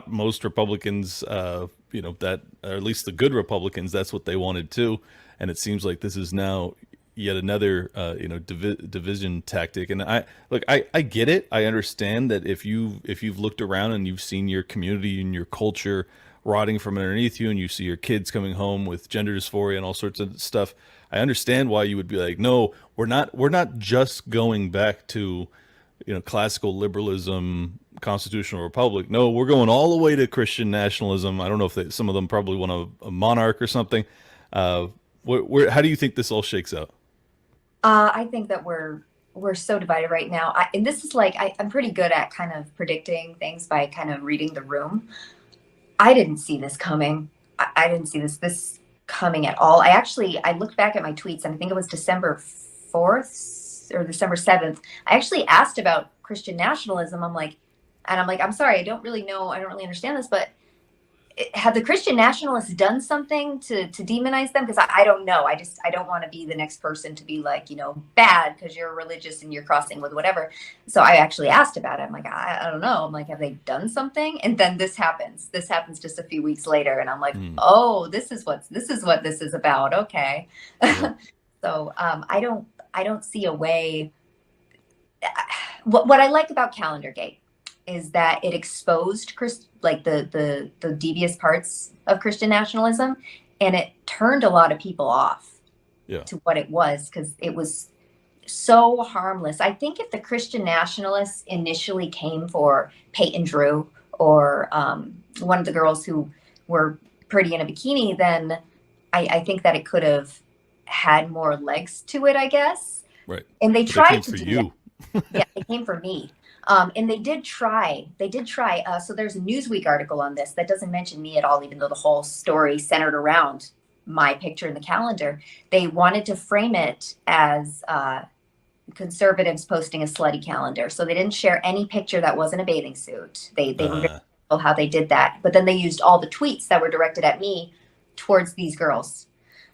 most Republicans, that, or at least the good Republicans, that's what they wanted too. And it seems like this is now yet another, division tactic. And I get it. I understand that if you've looked around and you've seen your community and your culture rotting from underneath you, and you see your kids coming home with gender dysphoria and all sorts of stuff, I understand why you would be like, no, we're not just going back to, classical liberalism, constitutional republic. No, we're going all the way to Christian nationalism. I don't know if some of them probably want a monarch or something. How do you think this all shakes out? I think that we're so divided right now. And this is like, I'm pretty good at kind of predicting things by kind of reading the room. I didn't see this coming. I didn't see this coming at all. I looked back at my tweets, and I think it was December 4th or December 7th. I actually asked about Christian nationalism. I'm like, I'm sorry, I don't really know. I don't really understand this, but have the Christian nationalists done something to demonize them? Because I don't know. I don't want to be the next person to be like, bad because you're religious and you're crossing with whatever. So I actually asked about it. I'm like, I don't know. I'm like, have they done something? And then this happens. This happens just a few weeks later, and I'm like, oh, this is what this is about. Okay. Yeah. So I don't see a way. What I like about Calendargate is that it exposed the devious parts of Christian nationalism, and it turned a lot of people off to what it was, because it was so harmless. I think if the Christian nationalists initially came for Peyton Drew or one of the girls who were pretty in a bikini, then I think that it could have had more legs to it, I guess. Right. And they tried to do you. Yeah, it came for me. And they did try. So there's a Newsweek article on this that doesn't mention me at all, even though the whole story centered around my picture in the calendar. They wanted to frame it as conservatives posting a slutty calendar. So they didn't share any picture that wasn't a bathing suit. They were very careful how they did that. But then they used all the tweets that were directed at me towards these girls.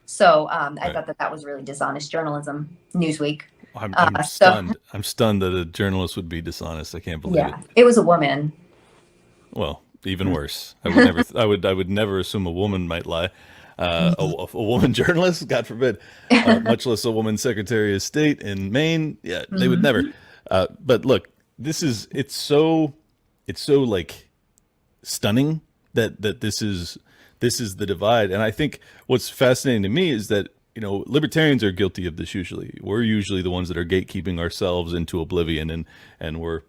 So I Right. thought that was really dishonest journalism. Newsweek. I'm So stunned. I'm stunned that a journalist would be dishonest. I can't believe it. yeah, it was a woman. Well, even worse. I would never. I would never assume a woman might lie. A woman journalist, God forbid, much less a woman Secretary of State in Maine. Yeah, they would never. Mhm. But look, it's so like stunning that this is the divide. And I think what's fascinating to me is that libertarians are guilty of this. Usually we're usually the ones that are gatekeeping ourselves into oblivion, and we're,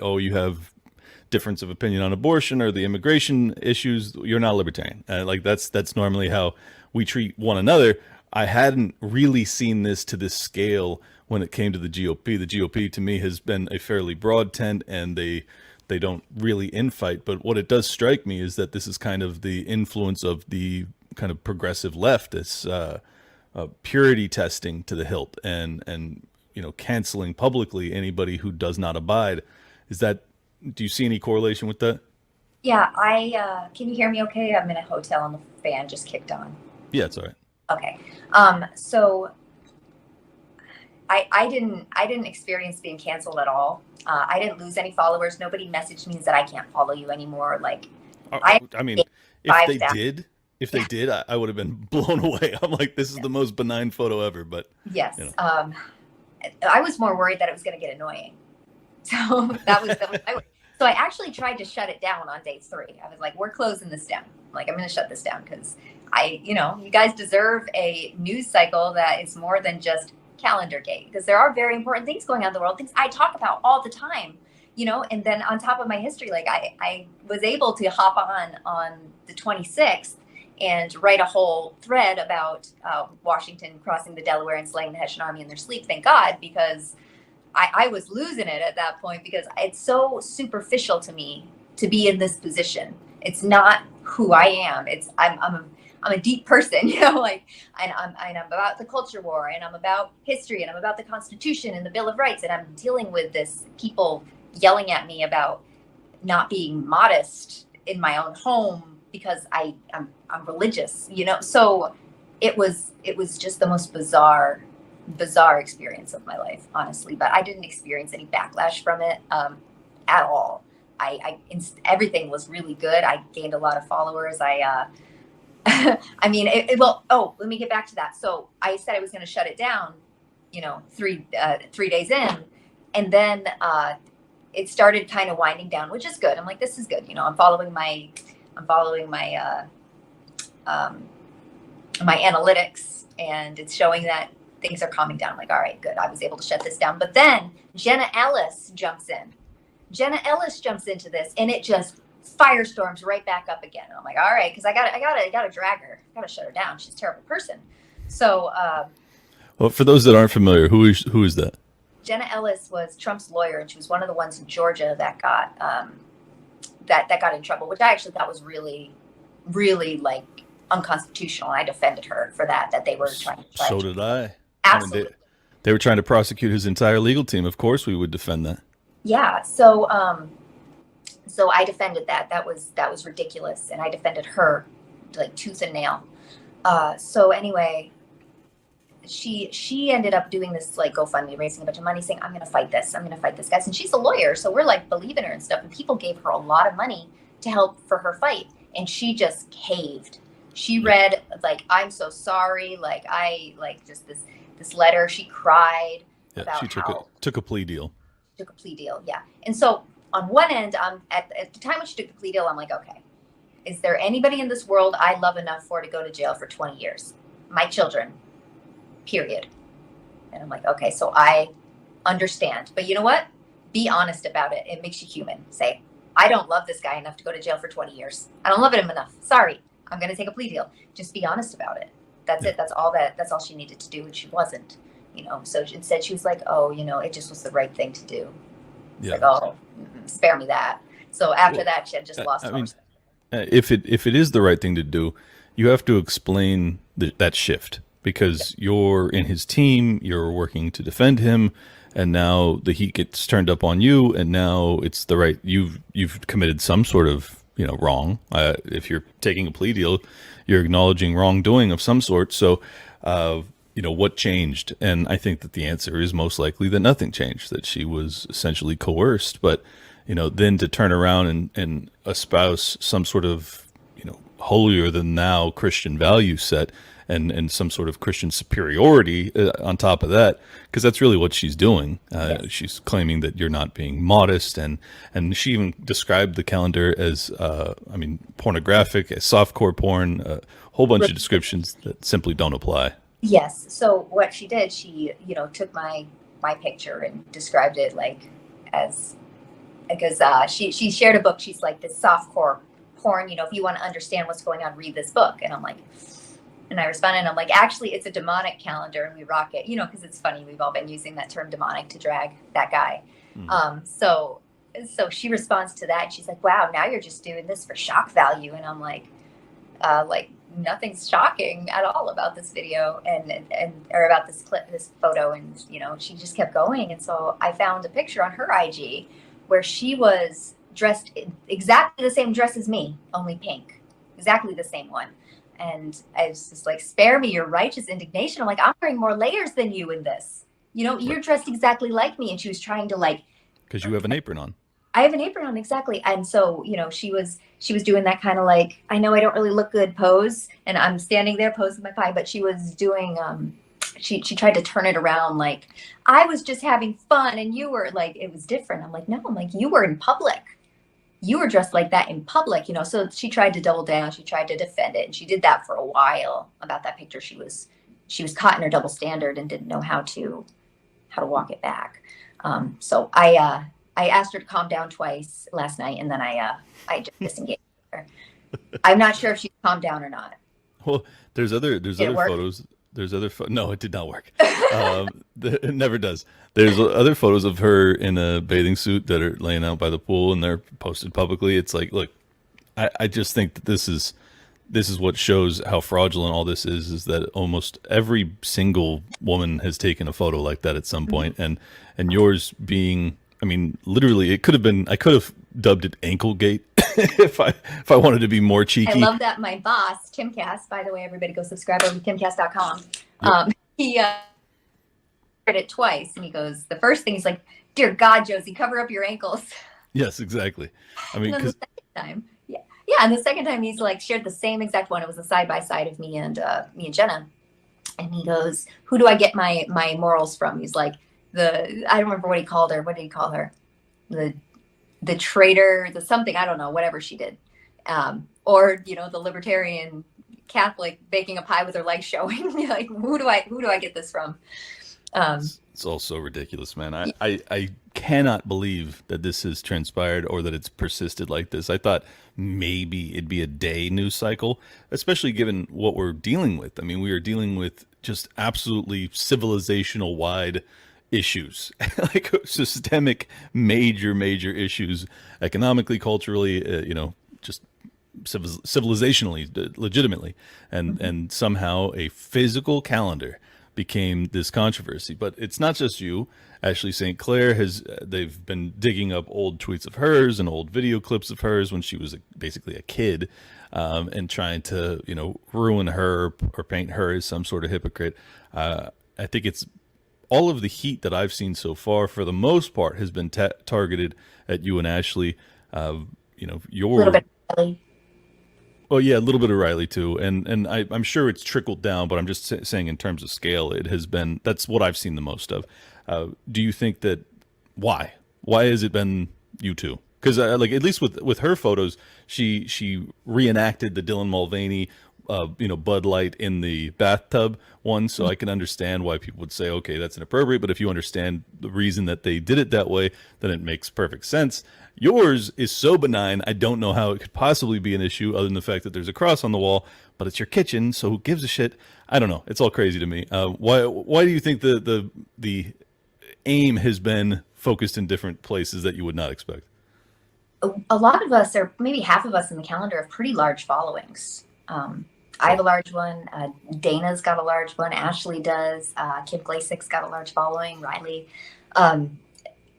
oh, you have difference of opinion on abortion or the immigration issues, you're not a libertarian. Like that's normally how we treat one another. I hadn't really seen this to this scale when it came to the GOP. The GOP to me has been a fairly broad tent, and they don't really infight. But what it does strike me is that this is kind of the influence of the kind of progressive left. It's purity testing to the hilt, and canceling publicly anybody who does not abide. Do you see any correlation with that? Yeah, can you hear me okay? I'm in a hotel and the fan just kicked on. Yeah, it's all right. Okay. So I didn't experience being canceled at all. I didn't lose any followers. Nobody messaged me and said I can't follow you anymore. Like I mean, if they Yeah. did, I would have been blown away. I'm like, this is the most benign photo ever. But Yes. you know. I was more worried that it was going to get annoying. So that was so I actually tried to shut it down on day 3. I was like, we're closing this down. Like, I'm going to shut this down because you guys deserve a news cycle that is more than just calendargate, because there are very important things going on in the world, things I talk about all the time, and then on top of my history, like I was able to hop on the 26th and write a whole thread about Washington crossing the Delaware and slaying the Hessian army in their sleep. Thank God, because I was losing it at that point, because it's so superficial to me to be in this position. It's not who I am. I'm a deep person, and I'm about the culture war, and I'm about history, and I'm about the Constitution and the Bill of Rights, and I'm dealing with this people yelling at me about not being modest in my own home because I'm religious, So it was just the most bizarre experience of my life, honestly. But I didn't experience any backlash from it at all. Everything was really good. I gained a lot of followers. Let me get back to that. So I said I was going to shut it down, 3 days in, and then it started kind of winding down, which is good. I'm like, this is good. I'm following my my analytics, and it's showing that things are calming down. I'm like, all right, good. I was able to shut this down. But then Jenna Ellis jumps in. Jenna Ellis jumps into this, and it just firestorms right back up again. And I'm like, all right, because I gotta drag her. I gotta shut her down. She's a terrible person. So Well, for those that aren't familiar, who is that? Jenna Ellis was Trump's lawyer, and she was one of the ones in Georgia that got that got in trouble, which I actually thought was really, really like unconstitutional. And I defended her for that they were trying to. So did I. Absolutely. I mean, they were trying to prosecute his entire legal team. Of course, we would defend that. Yeah. So I defended that. That was ridiculous, and I defended her like tooth and nail. So anyway, she ended up doing this like GoFundMe, raising a bunch of money, saying, I'm going to fight this, guys. And she's a lawyer, so we're like believing her and stuff. And people gave her a lot of money to help for her fight, and she just caved. She read like, I'm so sorry, like I like just this letter. She cried. Yeah, about she took a plea deal. Took a plea deal, yeah. And so on one end, at the time when she took the plea deal, I'm like, okay, is there anybody in this world I love enough for to go to jail for 20 years? My children, period. And I'm like, okay, so I understand. But you know what? Be honest about it. It makes you human. Say, I don't love this guy enough to go to jail for 20 years. I don't love him enough. Sorry, I'm going to take a plea deal. Just be honest about it. That's it. That's all she needed to do, and she wasn't. So instead she was like, oh, it just was the right thing to do. Yeah. Like, oh, spare me that. So after that, she had just lost. I mean, if it is the right thing to do, you have to explain that shift, because you're in his team, you're working to defend him, and now the heat gets turned up on you, and now it's the right. You've committed some sort of wrong. If you're taking a plea deal, you're acknowledging wrongdoing of some sort. So, what changed? And I think that the answer is most likely that nothing changed, that she was essentially coerced. But, then to turn around and espouse some sort of, holier than thou Christian value set and some sort of Christian superiority on top of that, because that's really what she's doing. She's claiming that you're not being modest, and she even described the calendar as, pornographic, as softcore porn, a whole bunch of descriptions that simply don't apply. Yes. So what she did, she, took my picture and described it as, because she shared a book. She's like, this softcore porn, if you want to understand what's going on, read this book. And I'm like, and I responded, and I'm like, actually, it's a demonic calendar, and we rock it, because it's funny. We've all been using that term demonic to drag that guy. So she responds to that. And she's like, wow, now you're just doing this for shock value. And I'm like nothing's shocking at all about this video or about this clip, this photo. And, she just kept going. And so I found a picture on her IG where she was dressed exactly the same dress as me, only pink, exactly the same one. And I was just like, spare me your righteous indignation. I'm like, I'm wearing more layers than you in this. You're dressed exactly like me. And she was trying to because you have an apron on. I have an apron on, exactly. And so, she was doing that kind of I know I don't really look good pose, and I'm standing there posing my pie, but she was doing, she tried to turn it around. I was just having fun and you were it was different. I'm like, no, you were in public. You were dressed like that in public, so she tried to double down. She tried to defend it. And she did that for a while about that picture. She was caught in her double standard and didn't know how to walk it back. So I asked her to calm down twice last night, and then I just disengaged her. I'm not sure if she calmed down or not. Well, there's other photos. No, it did not work. It never does. There's other photos of her in a bathing suit that are laying out by the pool, and they're posted publicly. It's like, look, I just think that this is what shows how fraudulent all this is that almost every single woman has taken a photo like that at some point, and yours being, literally, it could have been, I could have dubbed it anklegate if I wanted to be more cheeky. I love that my boss, Timcast, by the way, everybody go subscribe over to timcast.com. He heard it twice, and he goes, the first thing he's like, dear God, Josie, cover up your ankles. Yes, exactly. And then the second time, and the second time he's shared the same exact one. It was a side by side of me and Jenna, and he goes, who do I get my morals from? He's like, I don't remember what he called her. What did he call her? The traitor, the something, I don't know, whatever she did. Or, the libertarian Catholic baking a pie with her legs showing. Who do I get this from? It's all so ridiculous, man. I cannot believe that this has transpired or that it's persisted like this. I thought maybe it'd be a day news cycle, especially given what we're dealing with. We are dealing with just absolutely civilizational wide issues, systemic, major issues, economically, culturally, just civilizationally, legitimately, and somehow a physical calendar became this controversy. But it's not just you. Ashley St. Clair they've been digging up old tweets of hers and old video clips of hers when she was basically a kid, and trying to ruin her or paint her as some sort of hypocrite. I think it's all of the heat that I've seen so far, for the most part, has been targeted at you and Ashley. Your a little bit of Riley. Well, yeah, a little bit of Riley too, and I'm sure it's trickled down, but I'm just saying in terms of scale, that's what I've seen the most of. Do you think that why has it been you two? Because at least with her photos, she reenacted the Dylan Mulvaney Bud Light in the bathtub one. So I can understand why people would say, okay, that's inappropriate. But if you understand the reason that they did it that way, then it makes perfect sense. Yours is so benign, I don't know how it could possibly be an issue other than the fact that there's a cross on the wall, but it's your kitchen, so who gives a shit? I don't know. It's all crazy to me. Why do you think the aim has been focused in different places that you would not expect? A lot of us, or maybe half of us in the calendar, have pretty large followings. I have a large one. Dana's got a large one. Ashley does. Kim Glasik's got a large following. Riley.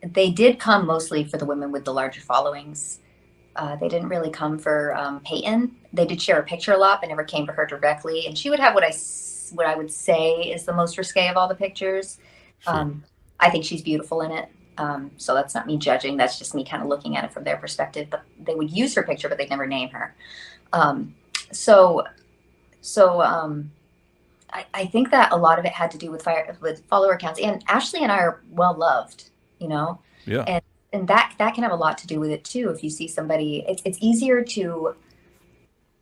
They did come mostly for the women with the larger followings. They didn't really come for Peyton. they did share a picture a lot, but never came to her directly. And she would have what I would say is the most risque of all the pictures. Sure. I think she's beautiful in it. So that's not me judging. That's just me kind of looking at it from their perspective. But they would use her picture, but they'd never name her. So I think that a lot of it had to do with follower counts. And Ashley and I are well loved, you know. Yeah. And that can have a lot to do with it too. If you see somebody, it's easier to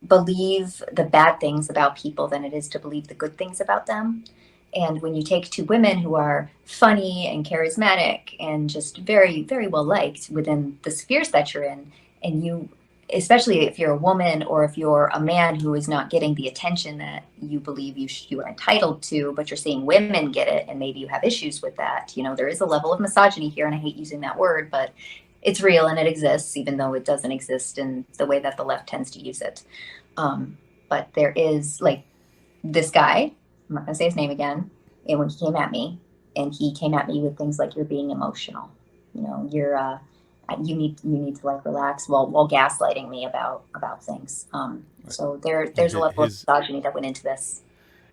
believe the bad things about people than it is to believe the good things about them. And when you take two women who are funny and charismatic and just very, very well liked within the spheres that you're in, and you, especially if you're a woman or if you're a man who is not getting the attention that you believe you are entitled to, but you're seeing women get it, and maybe you have issues with that. You know, there is a level of misogyny here, and I hate using that word, but it's real and it exists, even though it doesn't exist in the way that the left tends to use it. But there is, like, this guy, I'm not going to say his name again, and when he came at me with things like, you're being emotional, you know, you need to like relax, while gaslighting me about things. So there's a level of misogyny that went into this.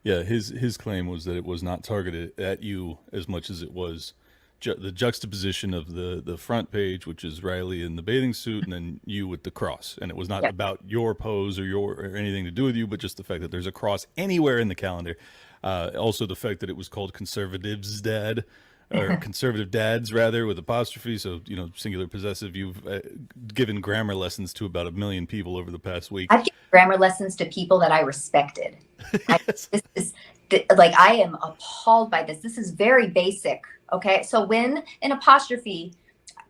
Yeah, his claim was that it was not targeted at you as much as it was the juxtaposition of the front page, which is Riley in the bathing suit, and then you with the cross. And it was not about your pose or anything to do with you, but just the fact that there's a cross anywhere in the calendar. Also the fact that it was called Conservatives Dad, or Conservative Dads rather, with apostrophe. So, you know, singular possessive. You've given grammar lessons to about 1 million people over the past week. I've given grammar lessons to people that I respected. Yes. I am appalled by this. This is very basic. Okay. So when an apostrophe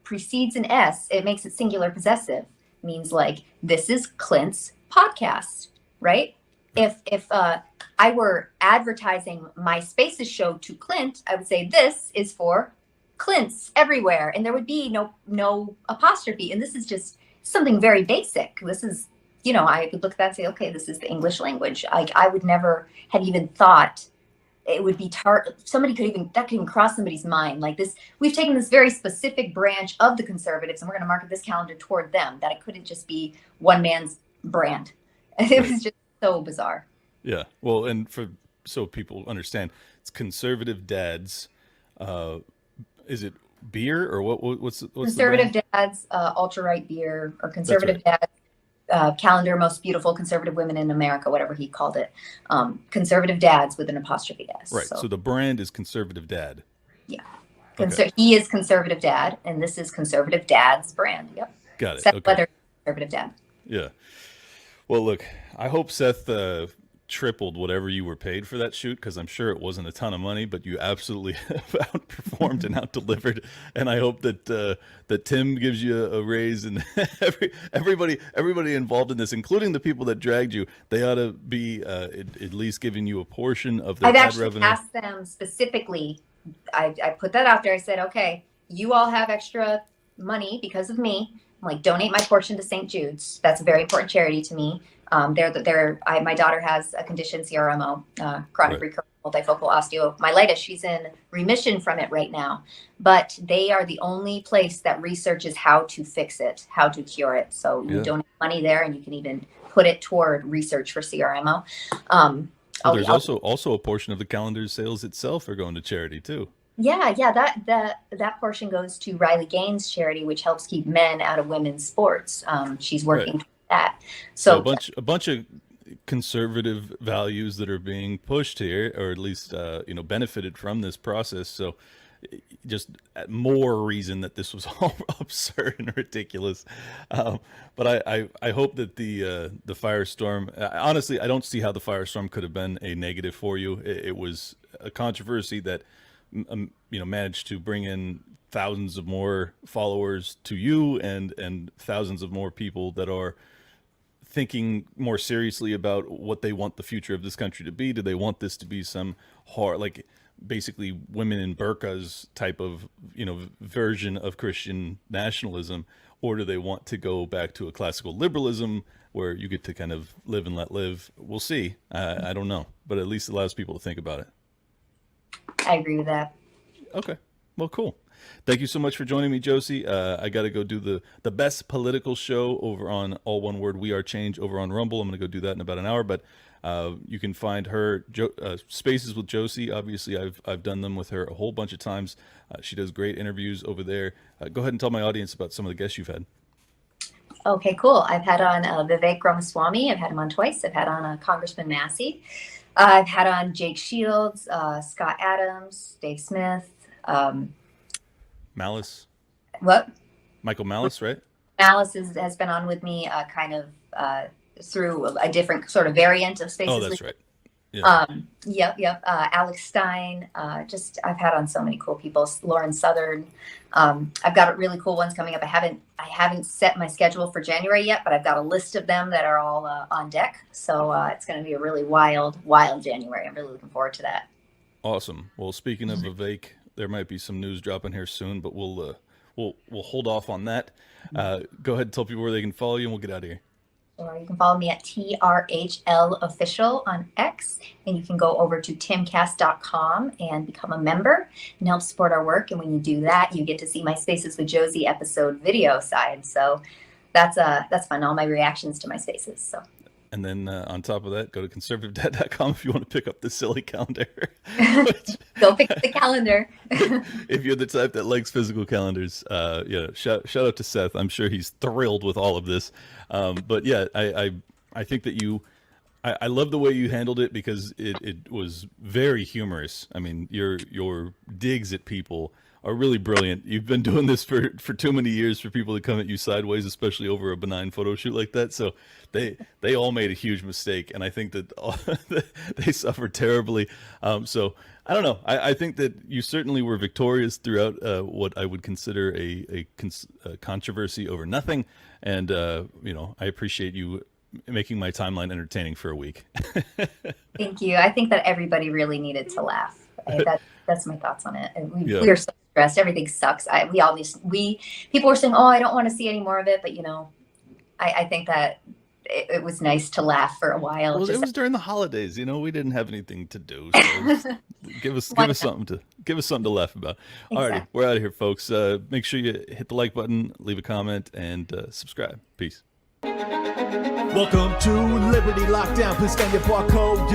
precedes an S, it makes it singular possessive. It means like, this is Clint's podcast, right? If I were advertising my Spaces show to Clint, I would say, this is for Clint's everywhere. And there would be no apostrophe. And this is just something very basic. This is, you know, I would look at that and say, okay, this is the English language. I would never have even thought it would be that could even cross somebody's mind. Like this, we've taken this very specific branch of the conservatives and we're going to market this calendar toward them, that it couldn't just be one man's brand. It was just so bizarre. Yeah. Well, and so people understand, it's Conservative Dads. Is it beer or what's Conservative Dads, ultra right beer, or Conservative Dads calendar, most beautiful conservative women in America, whatever he called it. Conservative Dads with an apostrophe S. Right. So the brand is Conservative Dad. Yeah. He is Conservative Dad, and this is Conservative Dad's brand. Yep. Got it. Seth Okay. Weather, Conservative Dad. Yeah. Well, look, I hope Seth tripled whatever you were paid for that shoot, because I'm sure it wasn't a ton of money, but you absolutely outperformed and out-delivered. And I hope that Tim gives you a raise, and everybody involved in this, including the people that dragged you, they ought to be at least giving you a portion of their ad revenue. I've actually asked them specifically. I put that out there. I said, okay, you all have extra money because of me. I'm like, donate my portion to St. Jude's. That's a very important charity to me. My daughter has a condition, CRMO, chronic recurrent multifocal osteomyelitis. She's in remission from it right now, but they are the only place that researches how to fix it, how to cure it. So you donate money there, and you can even put it toward research for CRMO. There's also a portion of the calendar's sales itself are going to charity too. Yeah. That portion goes to Riley Gaines' charity, which helps keep men out of women's sports. She's working that. So a bunch of conservative values that are being pushed here, or at least benefited from this process. So just more reason that this was all absurd and ridiculous. But I hope that the firestorm, honestly, I don't see how the firestorm could have been a negative for you. It was a controversy that managed to bring in thousands of more followers to you, and thousands of more people that are thinking more seriously about what they want the future of this country to be. Do they want this to be some hard, like basically women in burqas type of, version of Christian nationalism, or do they want to go back to a classical liberalism where you get to kind of live and let live? We'll see. I don't know, but at least it allows people to think about it. I agree with that. Okay. Well, cool. thank you so much for joining me, Josie. I got to go do the best political show over on all one word We Are Change over on Rumble. I'm going to go do that in about an hour, but you can find her Spaces with Josie. Obviously, I've done them with her a whole bunch of times. She does great interviews over there. Go ahead and tell my audience about some of the guests you've had. Okay, cool. I've had on Vivek Ramaswamy. I've had him on twice. I've had on Congressman Massey. I've had on Jake Shields, Scott Adams, Dave Smith. Malice. What? Michael Malice, right? Malice has been on with me kind of through a different sort of variant of Spaces. Oh, that's right. Yeah. Yep. Alex Stein. I've had on so many cool people. Lauren Southern. I've got really cool ones coming up. I haven't set my schedule for January yet, but I've got a list of them that are all on deck. So it's going to be a really wild January. I'm really looking forward to that. Awesome. Well, speaking of Vivek, there might be some news dropping here soon, but we'll hold off on that. Go ahead and tell people where they can follow you, and we'll get out of here. Or you can follow me at TRHL Official on X, and you can go over to timcast.com and become a member and help support our work. And when you do that, you get to see my Spaces with Josie episode video side. So that's fun. All my reactions to my spaces. So. And then on top of that, go to conservativedad.com if you want to pick up the silly calendar. Go pick up the calendar. If you're the type that likes physical calendars, shout out to Seth. I'm sure he's thrilled with all of this. But yeah, I think that I love the way you handled it because it was very humorous. I mean, your digs at people are really brilliant. You've been doing this for too many years for people to come at you sideways, especially over a benign photo shoot like that. So they all made a huge mistake, and I think that they suffered terribly. So I don't know. I think that you certainly were victorious throughout what I would consider a controversy over nothing. And I appreciate you making my timeline entertaining for a week. Thank you. I think that everybody really needed to laugh. That's my thoughts on it. And we are so stressed. Everything sucks. People were saying, "Oh, I don't want to see any more of it," but I think that it was nice to laugh for a while. Well, it was during the holidays. We didn't have anything to do. So give us something to laugh about. Exactly. Alrighty, we're out of here, folks. Make sure you hit the like button, leave a comment, and subscribe. Peace. Welcome to Liberty Lockdown. Please scan your barcode.